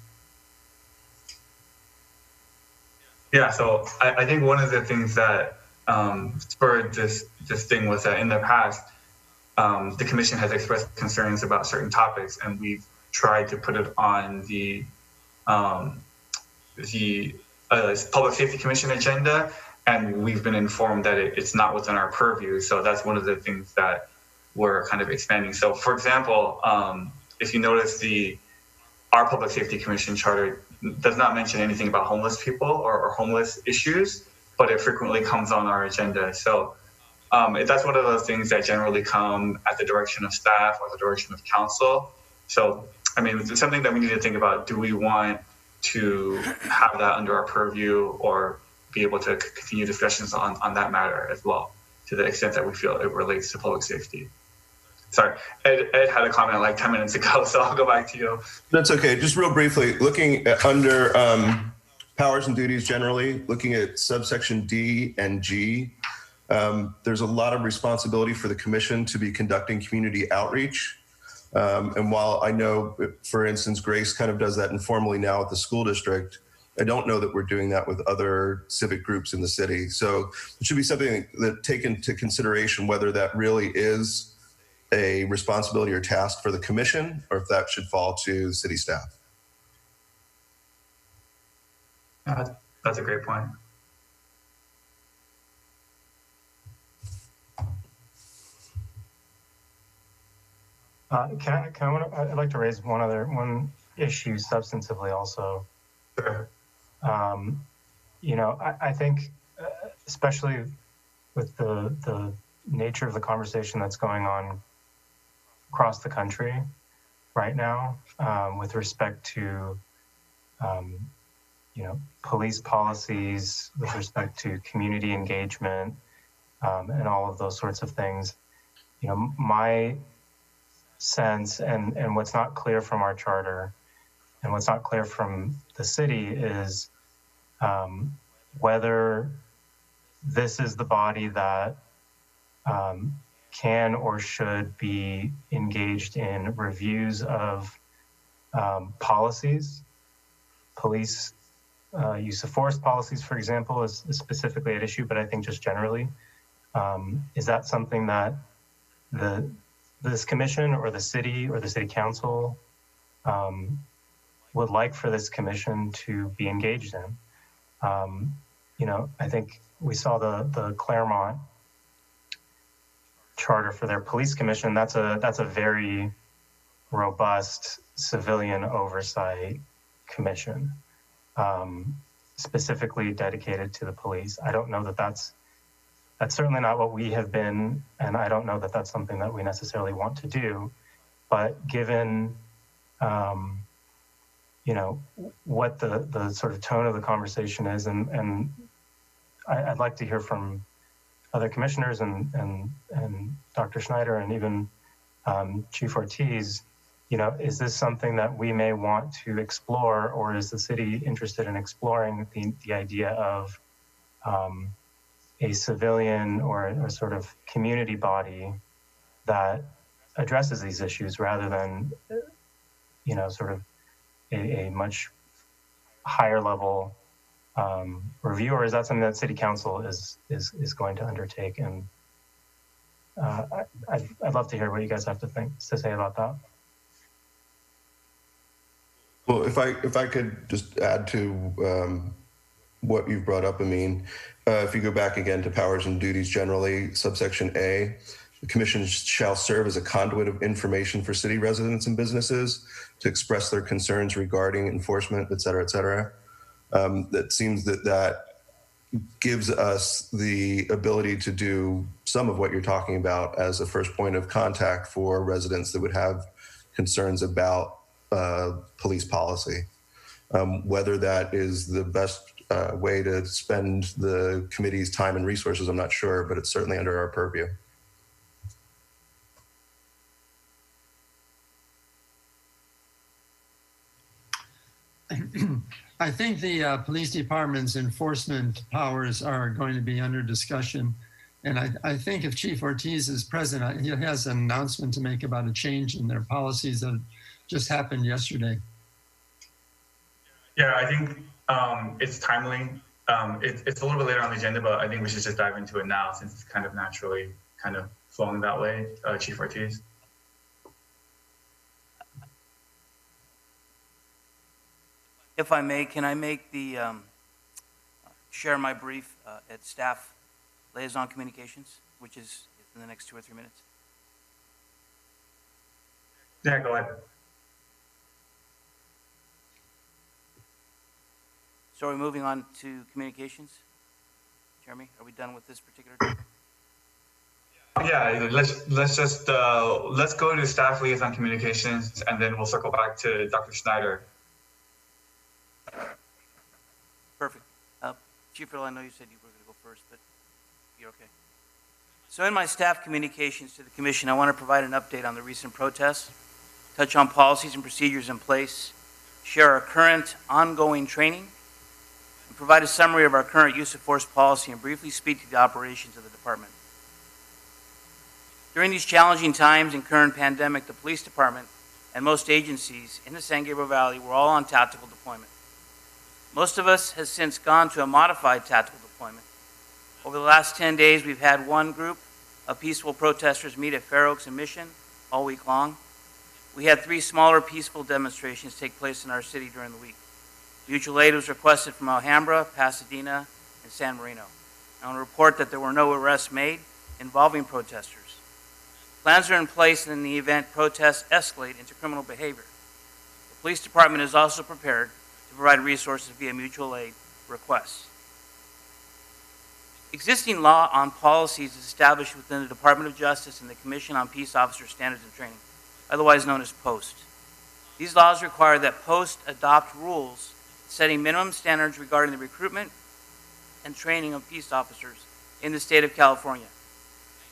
Yeah, so I think one of the things that spurred this thing was that in the past, the commission has expressed concerns about certain topics, and we've tried to put it on the Public Safety Commission agenda, and we've been informed that it's not within our purview. So that's one of the things that we're kind of expanding. So, for example, if you notice, our Public Safety Commission charter does not mention anything about homeless people or homeless issues, but it frequently comes on our agenda. So that's one of those things that generally come at the direction of staff or the direction of council. So, I mean, it's something that we need to think about. Do we want to have that under our purview, or be able to continue discussions on that matter as well, to the extent that we feel it relates to public safety? Sorry, Ed had a comment like 10 minutes ago, so I'll go back to you. That's okay. Just real briefly, looking at under powers and duties generally, looking at subsection D and G, there's a lot of responsibility for the commission to be conducting community outreach. And while I know, for instance, Grace kind of does that informally now at the school district, I don't know that we're doing that with other civic groups in the city. So it should be something that taken into consideration, whether that really is a responsibility or task for the commission, or if that should fall to city staff. That's a great point. I'd like to raise one issue substantively also. Sure. I think, especially with the nature of the conversation that's going on across the country right now, with respect to, police policies, with respect to community engagement, and all of those sorts of things. My sense, and what's not clear from our charter, and what's not clear from the city is whether this is the body that can or should be engaged in reviews of policies. Police use of force policies, for example, is specifically at issue, but I think just generally, is that something that this commission or the city council would like for this commission to be engaged in? I think we saw the Claremont charter for their police commission. That's a very robust civilian oversight commission, specifically dedicated to the police. I don't know that that's certainly not what we have been, and I don't know that that's something that we necessarily want to do. But given what the sort of tone of the conversation is, and I'd like to hear from other commissioners and Dr. Schneider and even Chief Ortiz, is this something that we may want to explore, or is the city interested in exploring the idea of a civilian or a sort of community body that addresses these issues rather than, sort of a much higher level review, or is that something that City Council is going to undertake? And I'd love to hear what you guys have to say about that. Well, if I could just add to what you've brought up, Amin, if you go back again to powers and duties generally, subsection A, the commission shall serve as a conduit of information for city residents and businesses to express their concerns regarding enforcement, et cetera, et cetera. That seems that gives us the ability to do some of what you're talking about as a first point of contact for residents that would have concerns about police policy. Whether that is the best way to spend the committee's time and resources, I'm not sure, but it's certainly under our purview. I think the police department's enforcement powers are going to be under discussion. And I think if Chief Ortiz is present, he has an announcement to make about a change in their policies that just happened yesterday. Yeah, I think it's timely. It's a little bit later on the agenda, but I think we should just dive into it now since it's kind of naturally kind of flowing that way. Chief Ortiz. If I may, can I make the share my brief at staff liaison communications, which is in the next 2 or 3 minutes? Yeah, go ahead. So are we moving on to communications? Jeremy, are we done with this particular? Yeah, let's go to staff liaison communications, and then we'll circle back to Dr. Schneider. Perfect. Chief Earl, I know you said you were going to go first, but you're okay. So in my staff communications to the commission, I want to provide an update on the recent protests, touch on policies and procedures in place, share our current ongoing training, and provide a summary of our current use of force policy and briefly speak to the operations of the department. During these challenging times and current pandemic, the police department and most agencies in the San Gabriel Valley were all on tactical deployment. Most of us has since gone to a modified tactical deployment. Over the last 10 days, we've had one group of peaceful protesters meet at Fair Oaks and Mission all week long. We had 3 smaller peaceful demonstrations take place in our city during the week. Mutual aid was requested from Alhambra, Pasadena, and San Marino. I want to report that there were no arrests made involving protesters. Plans are in place in the event protests escalate into criminal behavior. The police department is also prepared to provide resources via mutual aid requests. Existing law on policies is established within the Department of Justice and the Commission on Peace Officer Standards and Training, otherwise known as POST. These laws require that POST adopt rules setting minimum standards regarding the recruitment and training of peace officers in the state of California.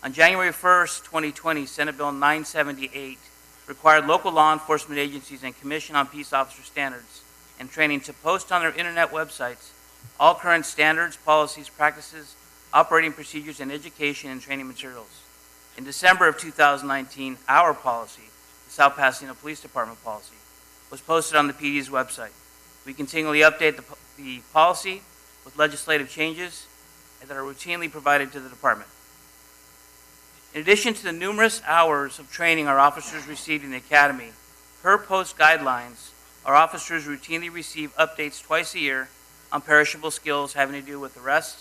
On January 1st, 2020, Senate Bill 978 required local law enforcement agencies and Commission on Peace Officer Standards and Training to post on their internet websites all current standards, policies, practices, operating procedures, and education and training materials. In December of 2019, our policy, the South Pasadena Police Department policy, was posted on the PD's website. We continually update the policy with legislative changes that are routinely provided to the department. In addition to the numerous hours of training our officers received in the academy, per post guidelines, our officers routinely receive updates twice a year on perishable skills having to do with arrest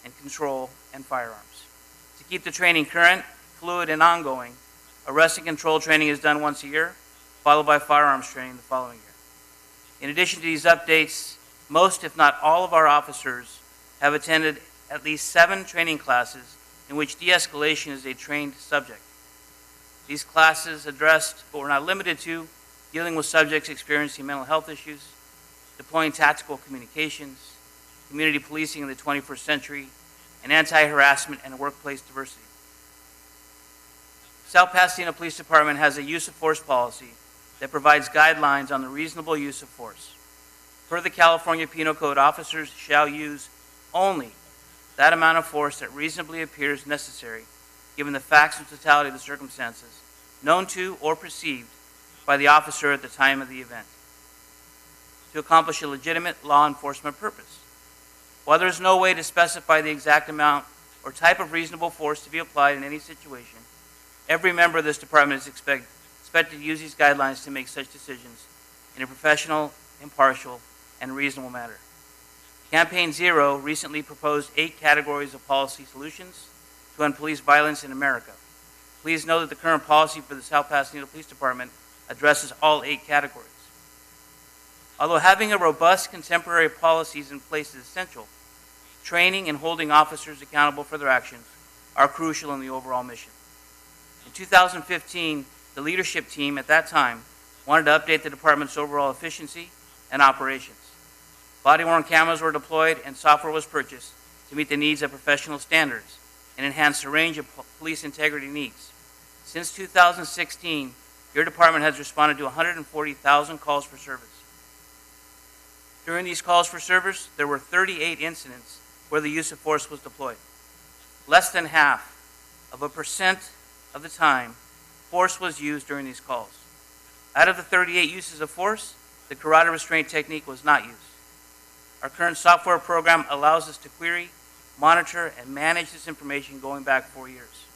and control and firearms. To keep the training current, fluid, and ongoing, arrest and control training is done once a year, followed by firearms training the following year. In addition to these updates, most, if not all, of our officers have attended at least 7 training classes in which de-escalation is a trained subject. These classes addressed, but were not limited to, dealing with subjects experiencing mental health issues, deploying tactical communications, community policing in the 21st century, and anti-harassment and workplace diversity. South Pasadena Police Department has a use of force policy that provides guidelines on the reasonable use of force. Per the California Penal Code, officers shall use only that amount of force that reasonably appears necessary given the facts and totality of the circumstances known to or perceived by the officer at the time of the event. to accomplish a legitimate law enforcement purpose. While there is no way to specify the exact amount or type of reasonable force to be applied in any situation, every member of this department is expected to use these guidelines to make such decisions in a professional, impartial, and reasonable manner. Campaign Zero recently proposed 8 categories of policy solutions to end police violence in America. Please know that the current policy for the South Pasadena Police Department addresses all 8 categories. Although having a robust contemporary policies in place is essential, training and holding officers accountable for their actions are crucial in the overall mission. In 2015, the leadership team at that time wanted to update the department's overall efficiency and operations. Body-worn cameras were deployed and software was purchased to meet the needs of professional standards and enhance the range of police integrity needs. Since 2016, your department has responded to 140,000 calls for service. During these calls for service, there were 38 incidents where the use of force was deployed. Less than half of a percent of the time, force was used during these calls. Out of the 38 uses of force, the carotid restraint technique was not used. Our current software program allows us to query, monitor, and manage this information going back 4 years.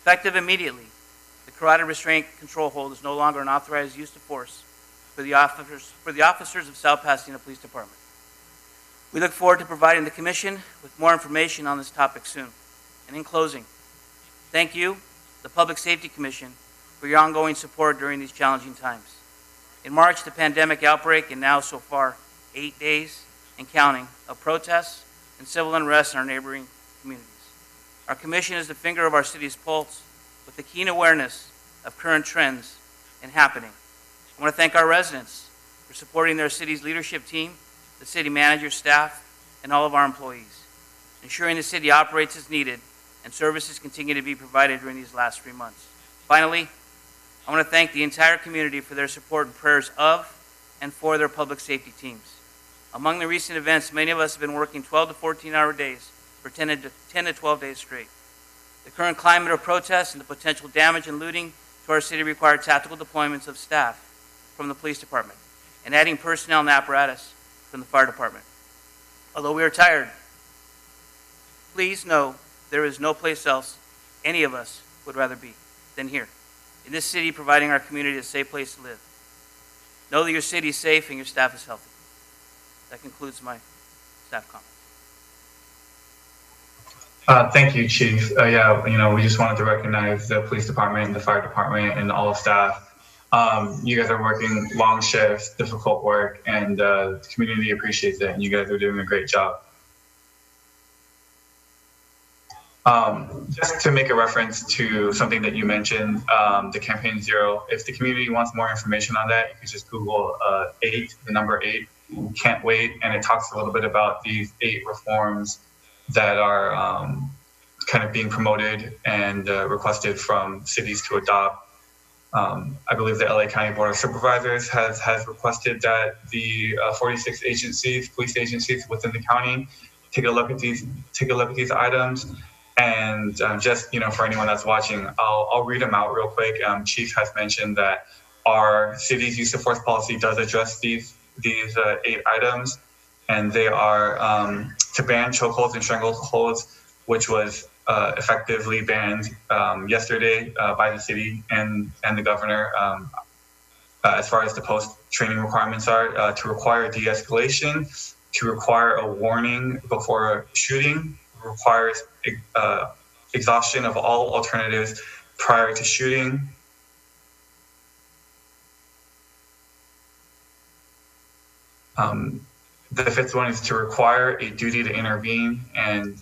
Effective immediately, the carotid restraint control hold is no longer an authorized use of force for the officers of South Pasadena Police Department. We look forward to providing the Commission with more information on this topic soon. And in closing, thank you, the Public Safety Commission, for your ongoing support during these challenging times. In March, the pandemic outbreak, and now so far 8 days and counting of protests and civil unrest in our neighboring communities. Our Commission is the finger of our city's pulse with a keen awareness of current trends and happening. I want to thank our residents for supporting their city's leadership team, the city manager, staff, and all of our employees, ensuring the city operates as needed and services continue to be provided during these last 3 months. Finally, I want to thank the entire community for their support and prayers of and for their public safety teams. Among the recent events, many of us have been working 12 to 14-hour days for 10 to 12 days straight. The current climate of protests and the potential damage and looting to our city require tactical deployments of staff from the police department and adding personnel and apparatus from the fire department. Although we are tired, please know there is no place else any of us would rather be than here, in this city, providing our community a safe place to live. Know that your city is safe and your staff is healthy. That concludes my staff comment. Thank you, Chief. We just wanted to recognize the police department, the fire department, and all staff. You guys are working long shifts, difficult work, and the community appreciates it, and you guys are doing a great job. Just to make a reference to something that you mentioned, the Campaign Zero, if the community wants more information on that, you can just Google 8, the number 8, can't wait, and it talks a little bit about these 8 reforms that are kind of being promoted and requested from cities to adopt. I believe the LA County Board of Supervisors has requested that the 46 agencies, police agencies within the county, take a look at these items. And just for anyone that's watching, I'll read them out real quick. Chief has mentioned that our city's use of force policy does address these 8 items, and they are to ban chokeholds and strangleholds, which was effectively banned yesterday by the city and the governor. As far as the post-training requirements are, to require de-escalation, to require a warning before shooting, requires exhaustion of all alternatives prior to shooting. The 5th one is to require a duty to intervene, and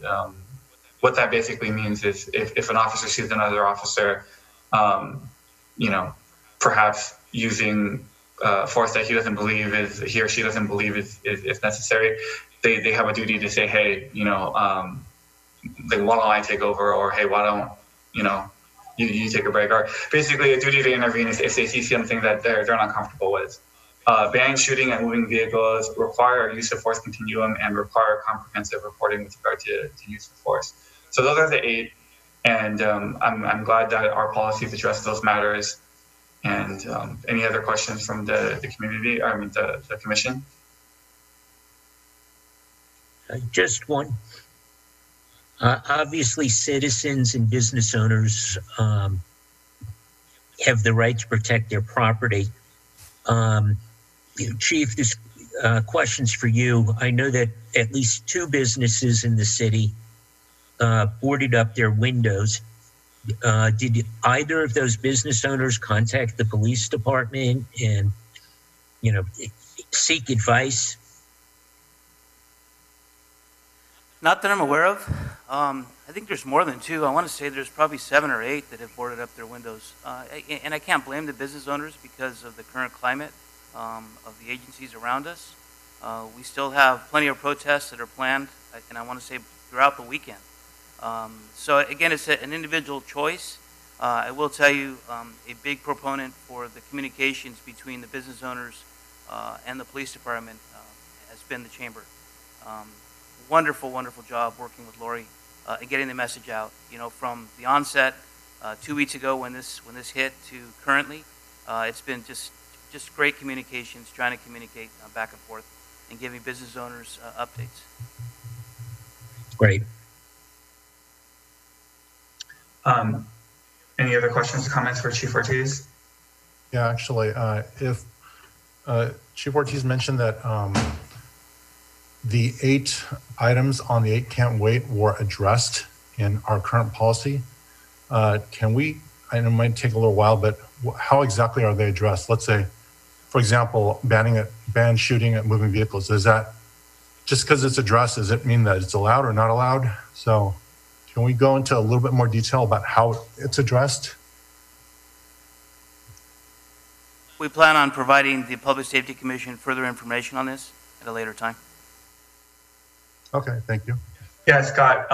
what that basically means is if an officer sees another officer, perhaps using force that he or she doesn't believe is necessary, they have a duty to say, hey, why don't I take over, or hey, why don't you take a break, or basically a duty to intervene if they see something that they're not comfortable with. Ban shooting and moving vehicles, require use of force continuum, and require comprehensive reporting with regard to use of force. So those are the 8, and I'm glad that our policies address those matters. And any other questions from the community, I mean, the commission? Just one. Obviously, citizens and business owners have the right to protect their property. Chief, this question's for you. I know that at least 2 businesses in the city boarded up their windows. Did either of those business owners contact the police department and, seek advice? Not that I'm aware of. I think there's more than 2. I want to say there's probably 7 or 8 that have boarded up their windows. And I can't blame the business owners because of the current climate of the agencies around us. We still have plenty of protests that are planned, and I want to say throughout the weekend. So again, it's an individual choice. I will tell you, a big proponent for the communications between the business owners and the police department has been the chamber. Wonderful, wonderful job working with Lori and getting the message out. From the onset 2 weeks ago when this hit to currently, it's been just great communications, trying to communicate back and forth and giving business owners updates. Great. Any other questions or comments for Chief Ortiz? Yeah, actually, if Chief Ortiz mentioned that the 8 items on the 8 can't wait were addressed in our current policy, can we, I know it might take a little while, but how exactly are they addressed? Let's say, for example, ban shooting at moving vehicles. Is that, just because it's addressed, does it mean that it's allowed or not allowed? So can we go into a little bit more detail about how it's addressed? We plan on providing the Public Safety Commission further information on this at a later time. Okay, thank you. Yeah, Scott,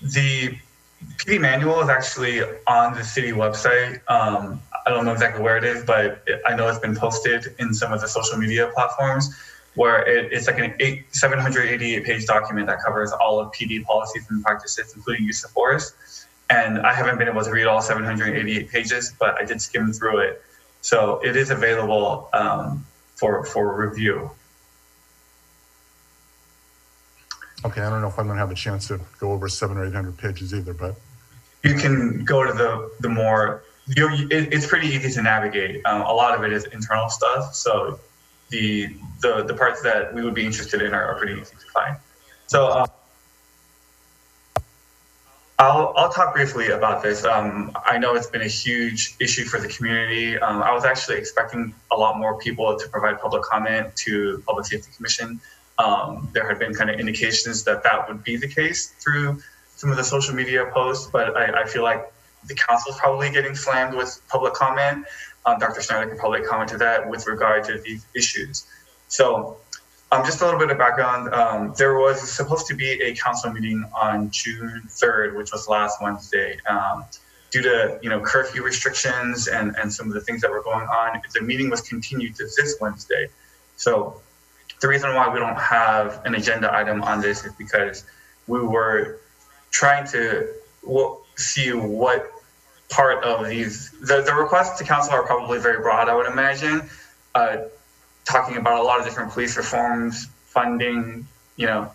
the PD manual is actually on the city website. I don't know exactly where it is, but I know it's been posted in some of the social media platforms where it's like an 788-page document that covers all of PD policies and practices, including use of force. And I haven't been able to read all 788 pages, but I did skim through it. So it is available for review. Okay, I don't know if I'm going to have a chance to go over 700 or 800 pages either, but you can go to the more. It's pretty easy to navigate. A lot of it is internal stuff, so the parts that we would be interested in are pretty easy to find. So I'll talk briefly about this. I know it's been a huge issue for the community. I was actually expecting a lot more people to provide public comment to Public Safety Commission. There had been kind of indications that would be the case through some of the social media posts, but I feel like the council is probably getting slammed with public comment. Dr. Schneider can probably comment to that with regard to these issues. So just a little bit of background. There was supposed to be a council meeting on June 3rd, which was last Wednesday. Due to curfew restrictions and some of the things that were going on, the meeting was continued to this Wednesday. So the reason why we don't have an agenda item on this is because we were trying to see what part of these, the requests to council are probably very broad, I would imagine, talking about a lot of different police reforms, funding,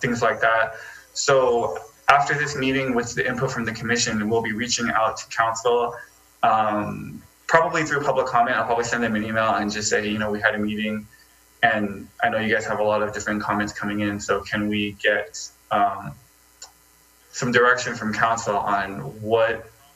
things like that. So after this meeting with the input from the commission, we'll be reaching out to council, probably through public comment. I'll probably send them an email and just say, we had a meeting and I know you guys have a lot of different comments coming in. So can we get some direction from council on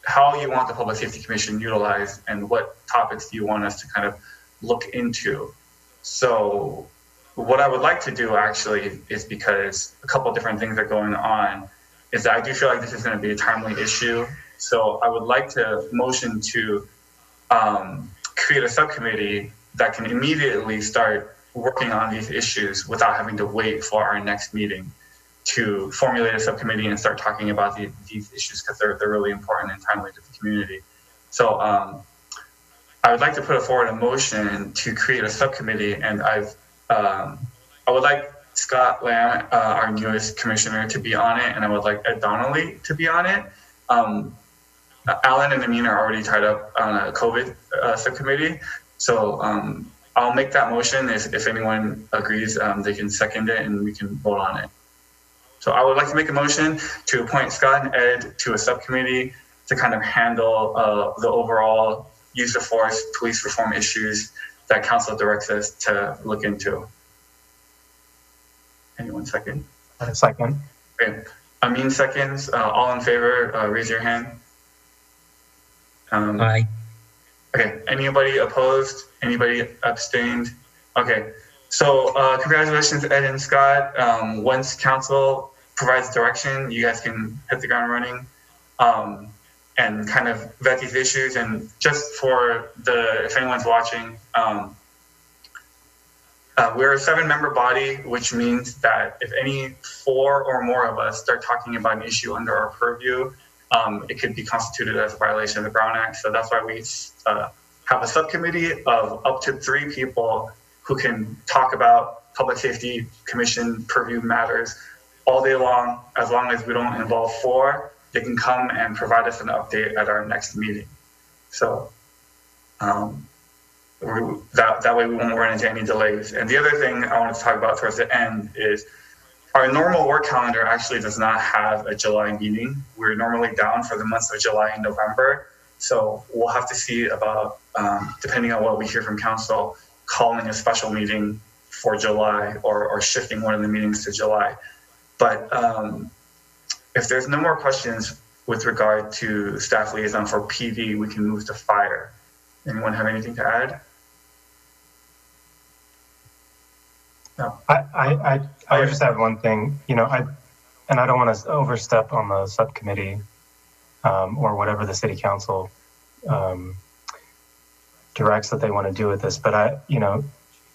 how you want the Public Safety Commission utilized and what topics do you want us to kind of look into? So what I would like to do actually is, because a couple of different things are going on, is that I do feel like this is going to be a timely issue. So I would like to motion to create a subcommittee that can immediately start working on these issues without having to wait for our next meeting to formulate a subcommittee and start talking about these issues, because they're really important and timely to the community. So I would like to put forward a motion to create a subcommittee, and I would like Scott Lamb, our newest commissioner, to be on it, and I would like Ed Donnelly to be on it. Alan and Amin are already tied up on a COVID subcommittee. So I'll make that motion. If anyone agrees, they can second it and we can vote on it. So I would like to make a motion to appoint Scott and Ed to a subcommittee to kind of handle the overall use of force, police reform issues that council directs us to look into. Anyone second? Second. Okay. Amin seconds. All in favor, raise your hand. Aye. Okay. Anybody opposed? Anybody abstained? Okay. So congratulations, Ed and Scott. Once council provides direction, you guys can hit the ground running and kind of vet these issues. And just for if anyone's watching, we're a 7-member body, which means that if any 4 or more of us start talking about an issue under our purview, it could be constituted as a violation of the Brown Act. So that's why we have a subcommittee of up to 3 people who can talk about public safety commission purview matters all day long. As long as we don't involve 4, they can come and provide us an update at our next meeting. So that way we won't run into any delays. And the other thing I wanted to talk about towards the end is our normal work calendar actually does not have a July meeting. We're normally down for the months of July and November. So we'll have to see about, depending on what we hear from council, calling a special meeting for July or shifting one of the meetings to July. But if there's no more questions with regard to staff liaison for PD, we can move to fire. Anyone have anything to add? No. I would just add one thing, I don't want to overstep on the subcommittee or whatever the city council directs that they want to do with this. But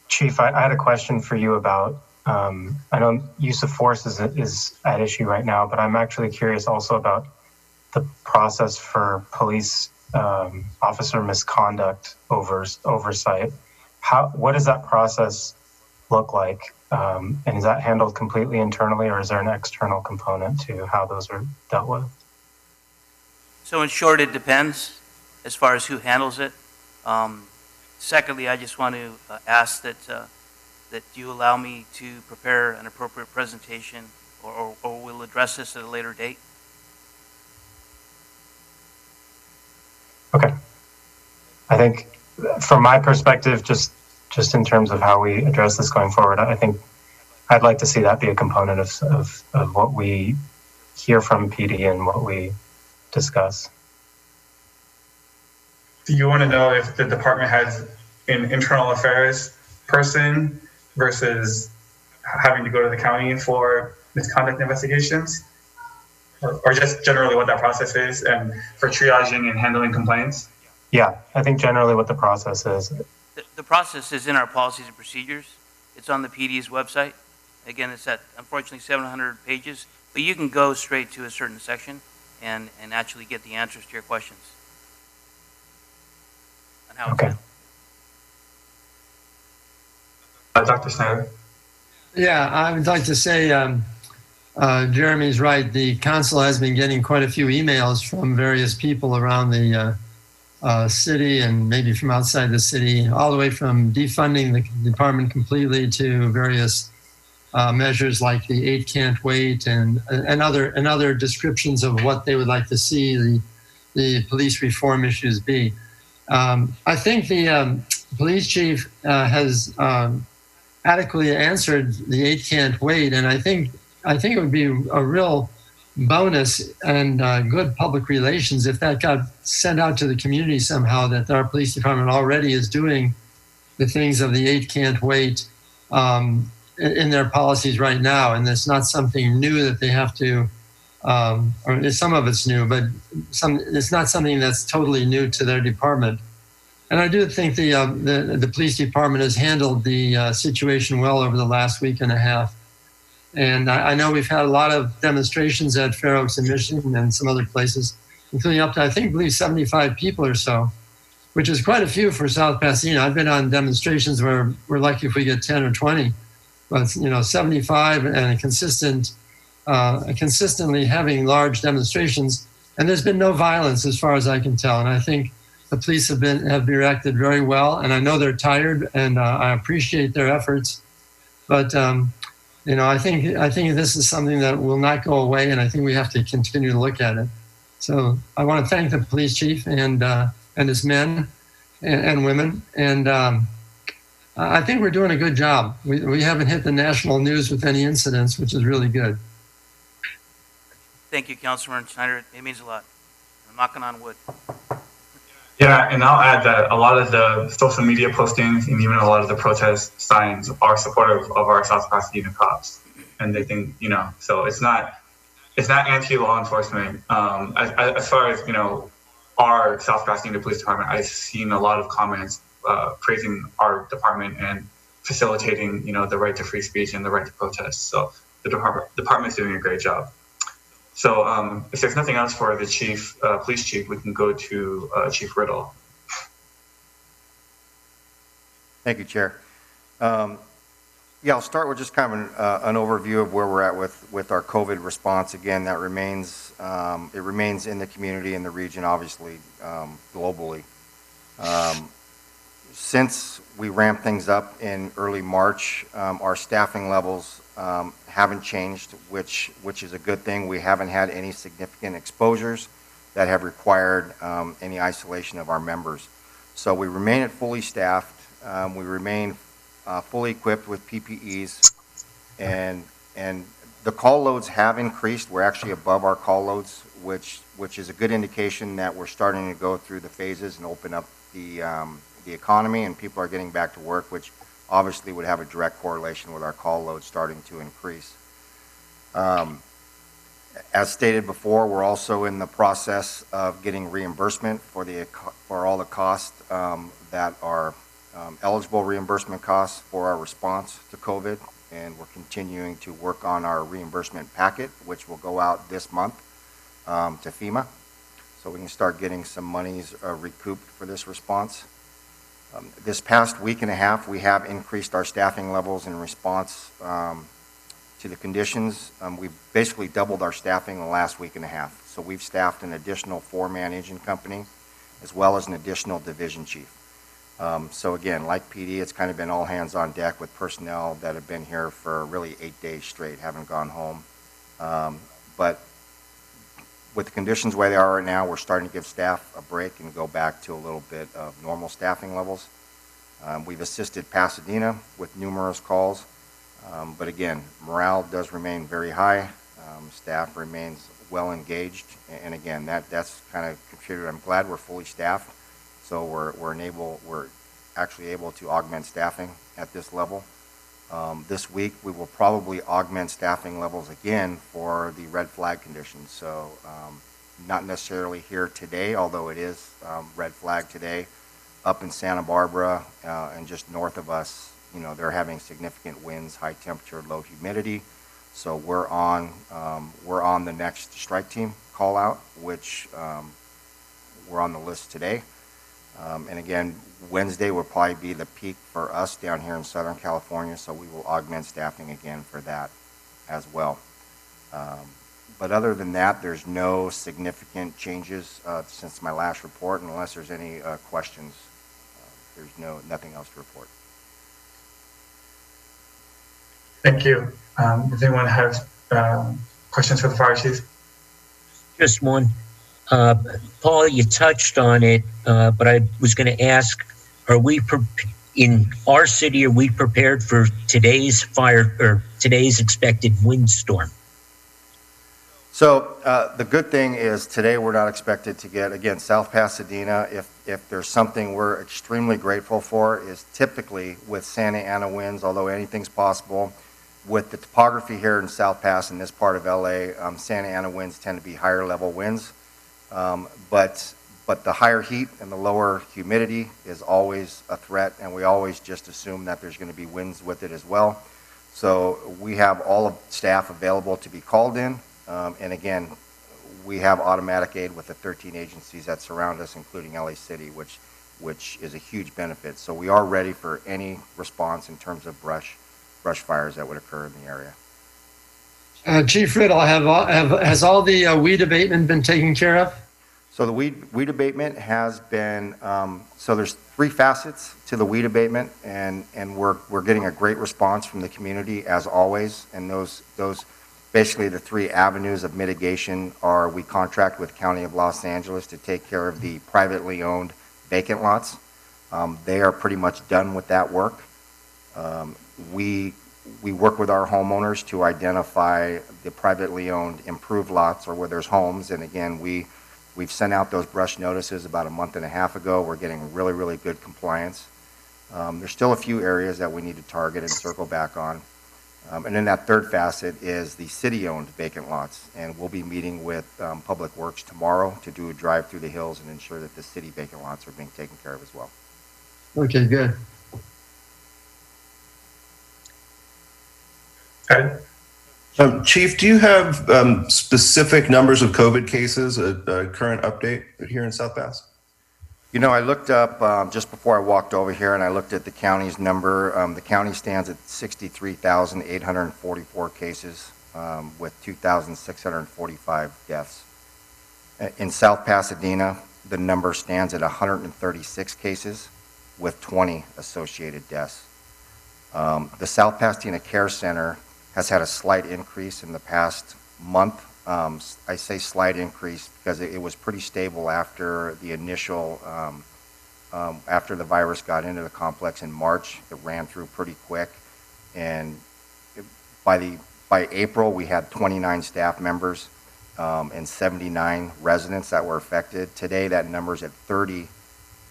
Chief, I had a question for you about, I know use of force is at issue right now, but I'm actually curious also about the process for police officer misconduct oversight. What does that process look like? And is that handled completely internally, or is there an external component to how those are dealt with? So in short, it depends as far as who handles it. Secondly, I just want to ask that you allow me to prepare an appropriate presentation, or we'll address this at a later date. Okay. I think from my perspective, just in terms of how we address this going forward, I think I'd like to see that be a component of what we hear from PD and what we discuss. Do you want to know if the department has an internal affairs person versus having to go to the county for misconduct investigations? Or just generally what that process is and for triaging and handling complaints? Yeah, I think generally what the process is. The process is in our policies and procedures. It's on the PD's website. Again, it's at, unfortunately, 700 pages, but you can go straight to a certain section and actually get the answers to your questions. On how okay. Dr. Snyder? Yeah, I would like to say, Jeremy's right. The council has been getting quite a few emails from various people around the city and maybe from outside the city, all the way from defunding the department completely to various measures like the 8 can't wait and other descriptions of what they would like to see the police reform issues be. I think the police chief has adequately answered the 8 can't wait, and I think it would be a real bonus and good public relations if that got sent out to the community somehow, that our police department already is doing the things of the 8 can't wait in their policies right now. And it's not something new that they have to, or some of it's new, but it's not something that's totally new to their department. And I do think the police department has handled the situation well over the last week and a half. And I know we've had a lot of demonstrations at Fair Oaks and Michigan and some other places, including up to, I believe 75 people or so, which is quite a few for South Pasadena. I've been on demonstrations where we're lucky if we get 10 or 20, but 75 and consistently having large demonstrations and there's been no violence as far as I can tell. And I think the police have reacted very well. And I know they're tired, and I appreciate their efforts. But I think this is something that will not go away, and I think we have to continue to look at it. So I want to thank the police chief and his men and women, and I think we're doing a good job. We haven't hit the national news with any incidents, which is really good. Thank you, Councilman Schneider. It means a lot. I'm knocking on wood. Yeah, and I'll add that a lot of the social media postings and even a lot of the protest signs are supportive of our South Pasadena cops, and they think, so it's not anti-law enforcement. As far as our South Pasadena Police Department, I've seen a lot of comments praising our department and facilitating, the right to free speech and the right to protest. So the department's doing a great job. So if there's nothing else for the chief, police chief, we can go to Chief Riddle. Thank you, Chair. I'll start with just kind of an overview of where we're at with our COVID response. Again, that remains, it remains in the community, in the region, obviously, globally. Since we ramped things up in early March, our staffing levels haven't changed, which is a good thing. We haven't had any significant exposures that have required any isolation of our members. So we remain at fully staffed. We remain fully equipped with PPEs, and the call loads have increased. We're actually above our call loads, which is a good indication that we're starting to go through the phases and open up the economy, and people are getting back to work, which obviously would have a direct correlation with our call load starting to increase. As stated before, we're also in the process of getting reimbursement for all the costs that are eligible reimbursement costs for our response to COVID, and we're continuing to work on our reimbursement packet, which will go out this month to FEMA, so we can start getting some monies recouped for this response. This past week and a half, we have increased our staffing levels in response to the conditions. We've basically doubled our staffing in the last week and a half. So we've staffed an additional 4-man engine company, as well as an additional division chief. So again, like PD, it's kind of been all hands on deck with personnel that have been here for really 8 days straight, haven't gone home. But with the conditions the way they are right now, we're starting to give staff a break and go back to a little bit of normal staffing levels. We've assisted Pasadena with numerous calls, but again, morale does remain very high. Staff remains well engaged, and again, that's kind of contributed. I'm glad we're fully staffed, so we're actually able to augment staffing at this level. This week, we will probably augment staffing levels again for the red flag conditions. So not necessarily here today, although it is red flag today. Up in Santa Barbara and just north of us, they're having significant winds, high temperature, low humidity. So we're on the next strike team call out, which we're on the list today. And again, Wednesday will probably be the peak for us down here in Southern California, so we will augment staffing again for that as well. But other than that, there's no significant changes since my last report, and unless there's any questions, there's nothing else to report. Thank you. Does anyone have questions for the fire chief? Just one. Paul, you touched on it, but I was going to ask, in our city, are we prepared for today's fire or today's expected windstorm? So the good thing is today we're not expected to get, again, South Pasadena, if there's something we're extremely grateful for is typically with Santa Ana winds, although anything's possible, with the topography here in South Pass in this part of LA, Santa Ana winds tend to be higher level winds. But the higher heat and the lower humidity is always a threat, and we always just assume that there's going to be winds with it as well. So we have all of staff available to be called in, and again, we have automatic aid with the 13 agencies that surround us, including LA City, which is a huge benefit. So we are ready for any response in terms of brush fires that would occur in the area. Chief Riddle, has all the weed abatement been taken care of? So the weed abatement has been, so there's three facets to the weed abatement, and we're getting a great response from the community as always. And those basically the three avenues of mitigation are: we contract with County of Los Angeles to take care of the privately owned vacant lots. They are pretty much done with that work. We work with our homeowners to identify the privately owned improved lots or where there's homes, and again, we've sent out those brush notices about a month and a half ago. We're getting really, really good compliance. There's still a few areas that we need to target and circle back on. And then that third facet is the city-owned vacant lots, and we'll be meeting with Public Works tomorrow to do a drive through the hills and ensure that the city vacant lots are being taken care of as well. Okay, good. Ed? Chief, do you have specific numbers of COVID cases, a current update here in South Pass? You know, I looked up just before I walked over here, and I looked at the county's number. The county stands at 63,844 cases with 2,645 deaths. In South Pasadena, the number stands at 136 cases with 20 associated deaths. The South Pasadena Care Center has had a slight increase in the past month. I say slight increase because it was pretty stable after the initial, after the virus got into the complex in March. It ran through pretty quick, and by April we had 29 staff members and 79 residents that were affected. Today that number is at 30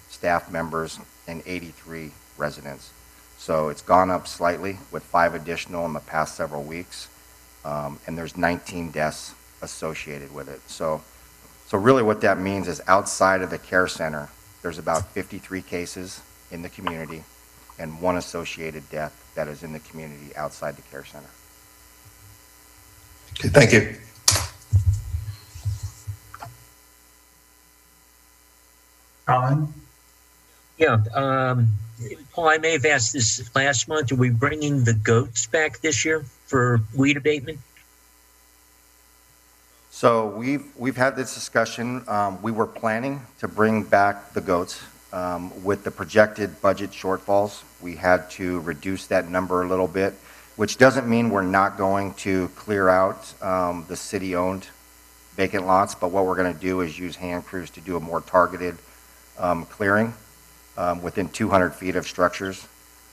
staff members and 83 residents. So it's gone up slightly with 5 additional in the past several weeks, and there's 19 deaths associated with it. So really what that means is outside of the care center, there's about 53 cases in the community and 1 associated death that is in the community outside the care center. Okay, thank you. Colin? Yeah, Paul, I may have asked this last month. Are we bringing the goats back this year for weed abatement? So we've had this discussion. We were planning to bring back the goats. With the projected budget shortfalls, we had to reduce that number a little bit, which doesn't mean we're not going to clear out the city-owned vacant lots, but what we're going to do is use hand crews to do a more targeted clearing within 200 feet of structures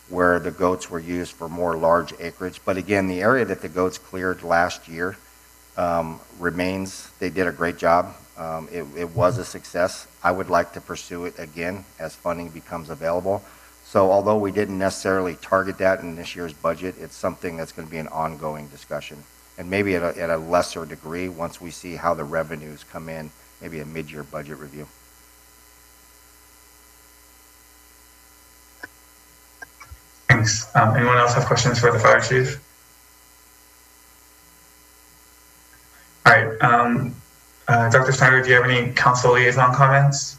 where the goats were used for more large acreage. But again, the area that the goats cleared last year remains. They did a great job. It was a success. I would like to pursue it again as funding becomes available. So although we didn't necessarily target that in this year's budget, it's something that's going to be an ongoing discussion, and maybe at a lesser degree once we see how the revenues come in, maybe a mid-year budget review. Thanks. Anyone else have questions for the fire chief? All right. Dr. Snyder, do you have any council liaison comments?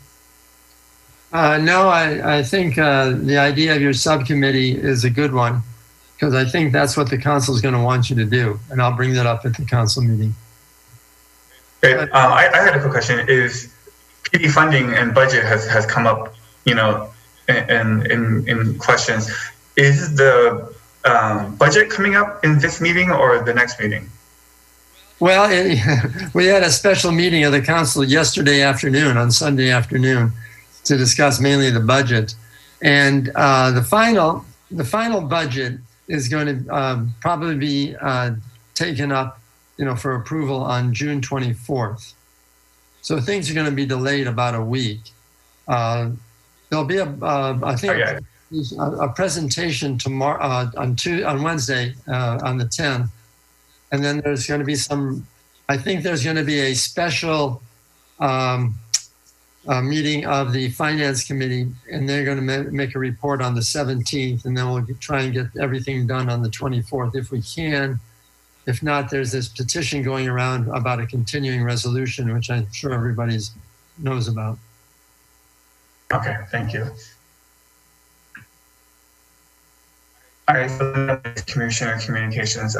No, I think the idea of your subcommittee is a good one, because I think that's what the council is going to want you to do, and I'll bring that up at the council meeting. Great. I had a quick question. Is PD funding and budget has come up, you know, in questions. Is the budget coming up in this meeting or the next meeting? Well, we had a special meeting of the council yesterday afternoon, on Sunday afternoon, to discuss mainly the budget, and the final budget is going to probably be taken up, you know, for approval on June 24th. So things are going to be delayed about a week. There'll be I think a presentation tomorrow on Wednesday on the 10th, and then there's going to be I think there's going to be a special meeting of the finance committee, and they're going to make a report on the 17th, and then we'll try and get everything done on the 24th if we can. If not, there's this petition going around about a continuing resolution, which I'm sure everybody knows about. Okay, thank you. All right, so Commissioner Communications.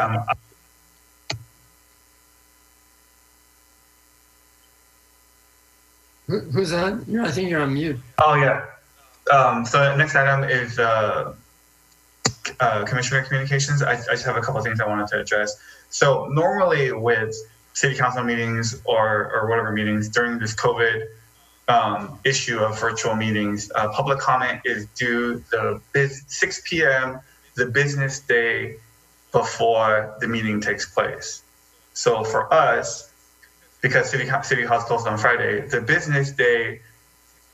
Who's on? I think you're on mute. Oh, yeah. So the next item is Commissioner Communications. I just have a couple of things I wanted to address. So normally with city council meetings or whatever meetings during this COVID issue of virtual meetings, public comment is due 6 p.m. the business day before the meeting takes place. So for us, because City Hall is closed on Friday, the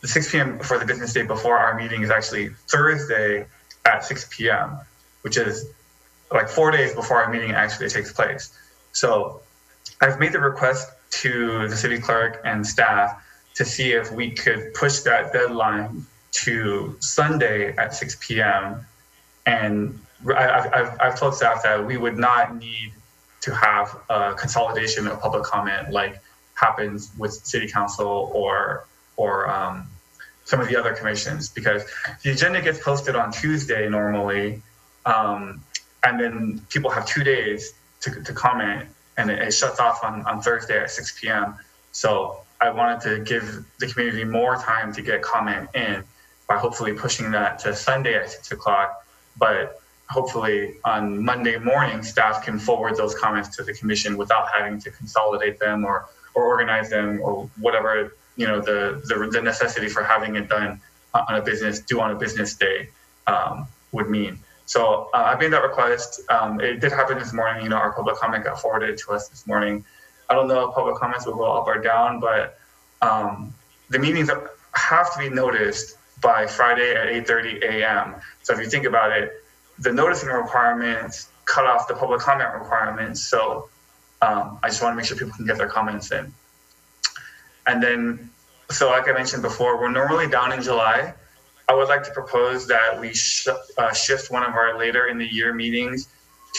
6 p.m. for the business day before our meeting is actually Thursday at 6 p.m., which is like 4 days before our meeting actually takes place. So I've made the request to the city clerk and staff to see if we could push that deadline to Sunday at 6 p.m. And I've told staff that we would not need to have a consolidation of public comment like happens with city council or some of the other commissions, because the agenda gets posted on Tuesday normally, and then people have 2 days to comment, and it shuts off on Thursday at 6 p.m. So I wanted to give the community more time to get comment in by hopefully pushing that to Sunday at 6 o'clock. But hopefully on Monday morning, staff can forward those comments to the commission without having to consolidate them or organize them or whatever, the necessity for having it done on a business day would mean. So I made that request. It did happen this morning. Our public comment got forwarded to us this morning. I don't know if public comments will go up or down, but the meetings have to be noticed by Friday at 8:30 a.m. So if you think about it, the noticing requirements cut off the public comment requirements. So I just want to make sure people can get their comments in. And then, so like I mentioned before, we're normally down in July. I would like to propose that we shift one of our later in the year meetings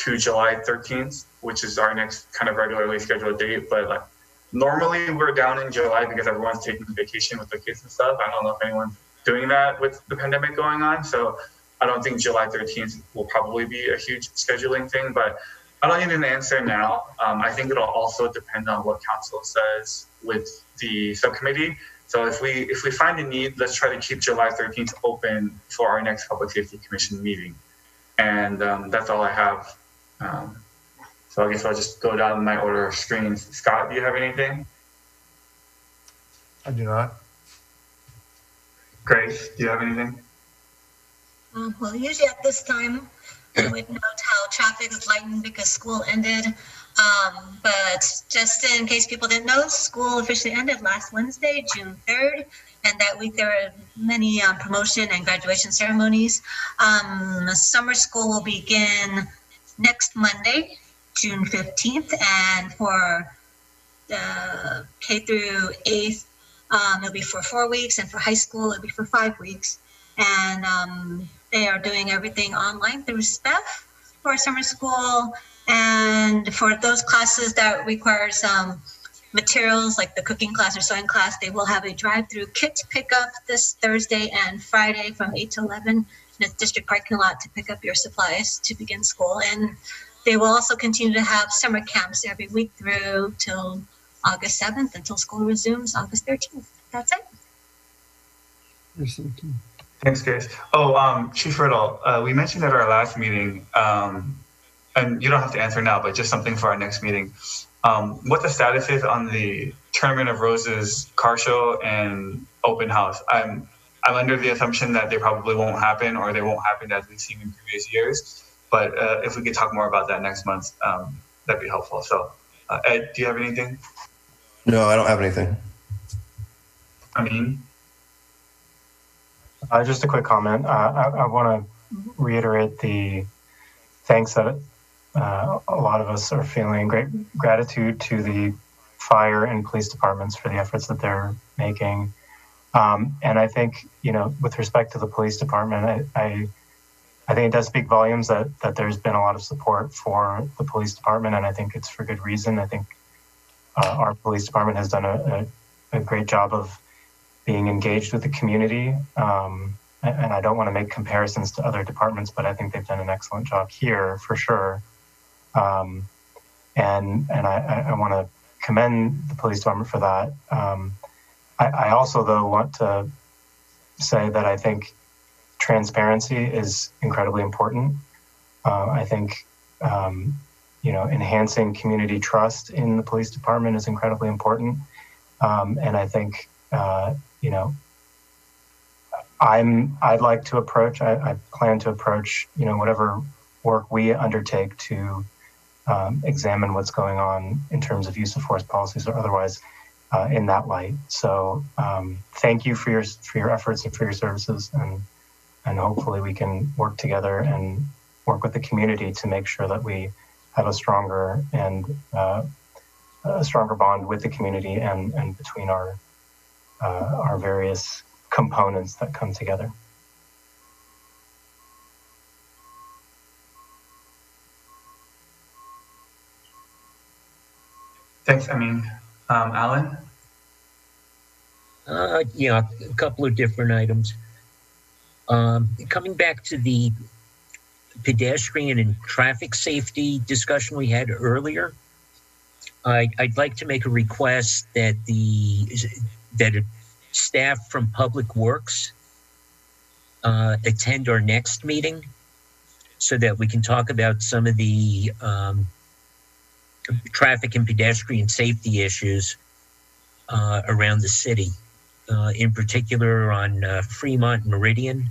to July 13th, which is our next kind of regularly scheduled date. But normally we're down in July because everyone's taking vacation with their kids and stuff. I don't know if anyone's doing that with the pandemic going on. So I don't think July 13th will probably be a huge scheduling thing, but I don't need an answer now. I think it'll also depend on what council says with the subcommittee. So if we find a need, let's try to keep July 13th open for our next Public Safety Commission meeting. And that's all I have. So I guess I'll just go down my order of screens. Scott, do you have anything? I do not. Grace, do you have anything? Well, usually at this time, I would note how traffic is lightened because school ended. But just in case people didn't know, school officially ended last Wednesday, June 3rd. And that week there were many promotion and graduation ceremonies. Summer school will begin next Monday, June 15th. And for the K through 8th, it'll be for 4 weeks. And for high school, it'll be for 5 weeks. And they are doing everything online through staff for summer school. And for those classes that require some materials like the cooking class or sewing class, they will have a drive-through kit pickup this Thursday and Friday from 8 to 11 in the district parking lot to pick up your supplies to begin school. And they will also continue to have summer camps every week through till August 7th until school resumes August 13th. That's it. Thanks, Grace. Oh, Chief Riddle, we mentioned at our last meeting, and you don't have to answer now, but just something for our next meeting, what the status is on the Tournament of Roses car show and open house. I'm under the assumption that they probably won't happen, or they won't happen as we've seen in previous years. But if we could talk more about that next month, that'd be helpful. So, Ed, do you have anything? No, I don't have anything. Amin? Just a quick comment. I want to reiterate the thanks that a lot of us are feeling, great gratitude to the fire and police departments for the efforts that they're making. And I think, with respect to the police department, I think it does speak volumes that there's been a lot of support for the police department, and I think it's for good reason. I think our police department has done a great job of being engaged with the community. And I don't want to make comparisons to other departments, but I think they've done an excellent job here for sure. And I want to commend the police department for that. I also, though, want to say that I think transparency is incredibly important. I think, enhancing community trust in the police department is incredibly important. And I think, I'd like to approach, I plan to approach, whatever work we undertake to examine what's going on in terms of use of force policies or otherwise in that light. So thank you for your efforts and for your services, and hopefully we can work together and work with the community to make sure that we have a stronger bond with the community and between our various components that come together. Thanks, Amin. Alan? Yeah, a couple of different items. Coming back to the pedestrian and traffic safety discussion we had earlier, I'd like to make a request that staff from Public Works attend our next meeting so that we can talk about some of the traffic and pedestrian safety issues around the city, in particular on Fremont and Meridian.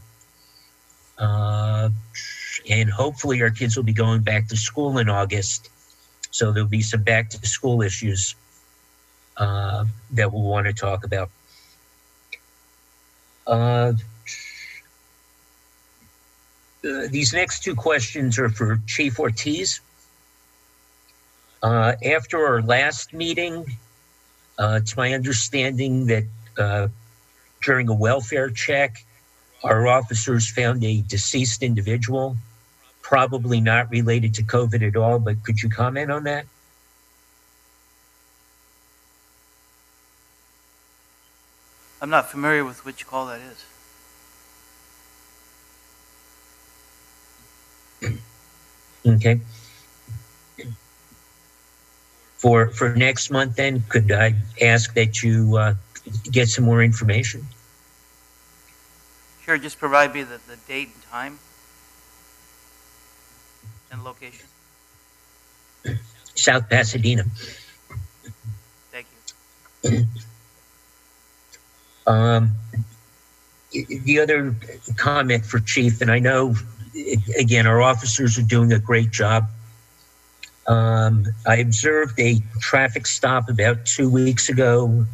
And hopefully our kids will be going back to school in August. So there'll be some back to school issues that we'll want to talk about. These next two questions are for Chief Ortiz. After our last meeting, it's my understanding that during a welfare check, our officers found a deceased individual, probably not related to COVID at all, but could you comment on that? I'm not familiar with which call that is. Okay. For next month, then, could I ask that you get some more information? Sure, just provide me the date and time and location. South Pasadena. Thank you. The other comment for Chief, and I know, again, our officers are doing a great job. I observed a traffic stop about 2 weeks ago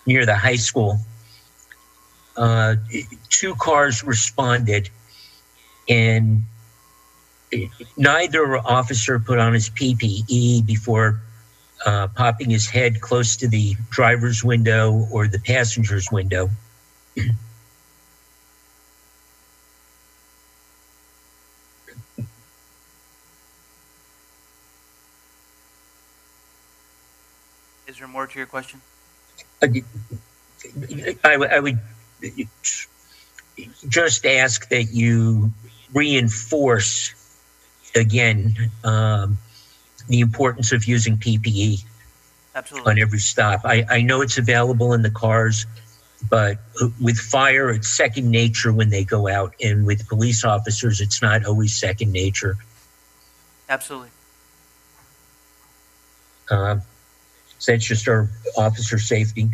near the high school. 2 cars responded, and neither officer put on his PPE before popping his head close to the driver's window or the passenger's window. Is there more to your question? I would just ask that you reinforce again the importance of using PPE. Absolutely. On every stop. I know it's available in the cars, but with fire, it's second nature when they go out, and with police officers, it's not always second nature. Absolutely. So that's just our officer safety.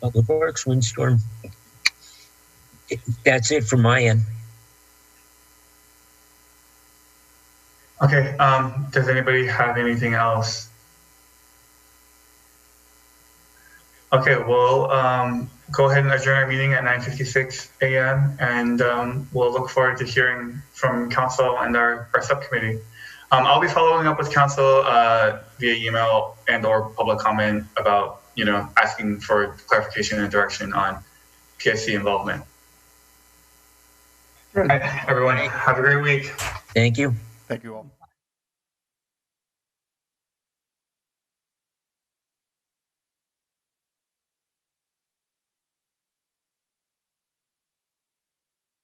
Public Works, windstorm. That's it from my end. Okay, does anybody have anything else? Okay, we'll go ahead and adjourn our meeting at 9:56 a.m. and we'll look forward to hearing from council and our subcommittee. I'll be following up with council via email and or public comment about, asking for clarification and direction on PSC involvement. All right, everyone, have a great week. Thank you. Thank you all.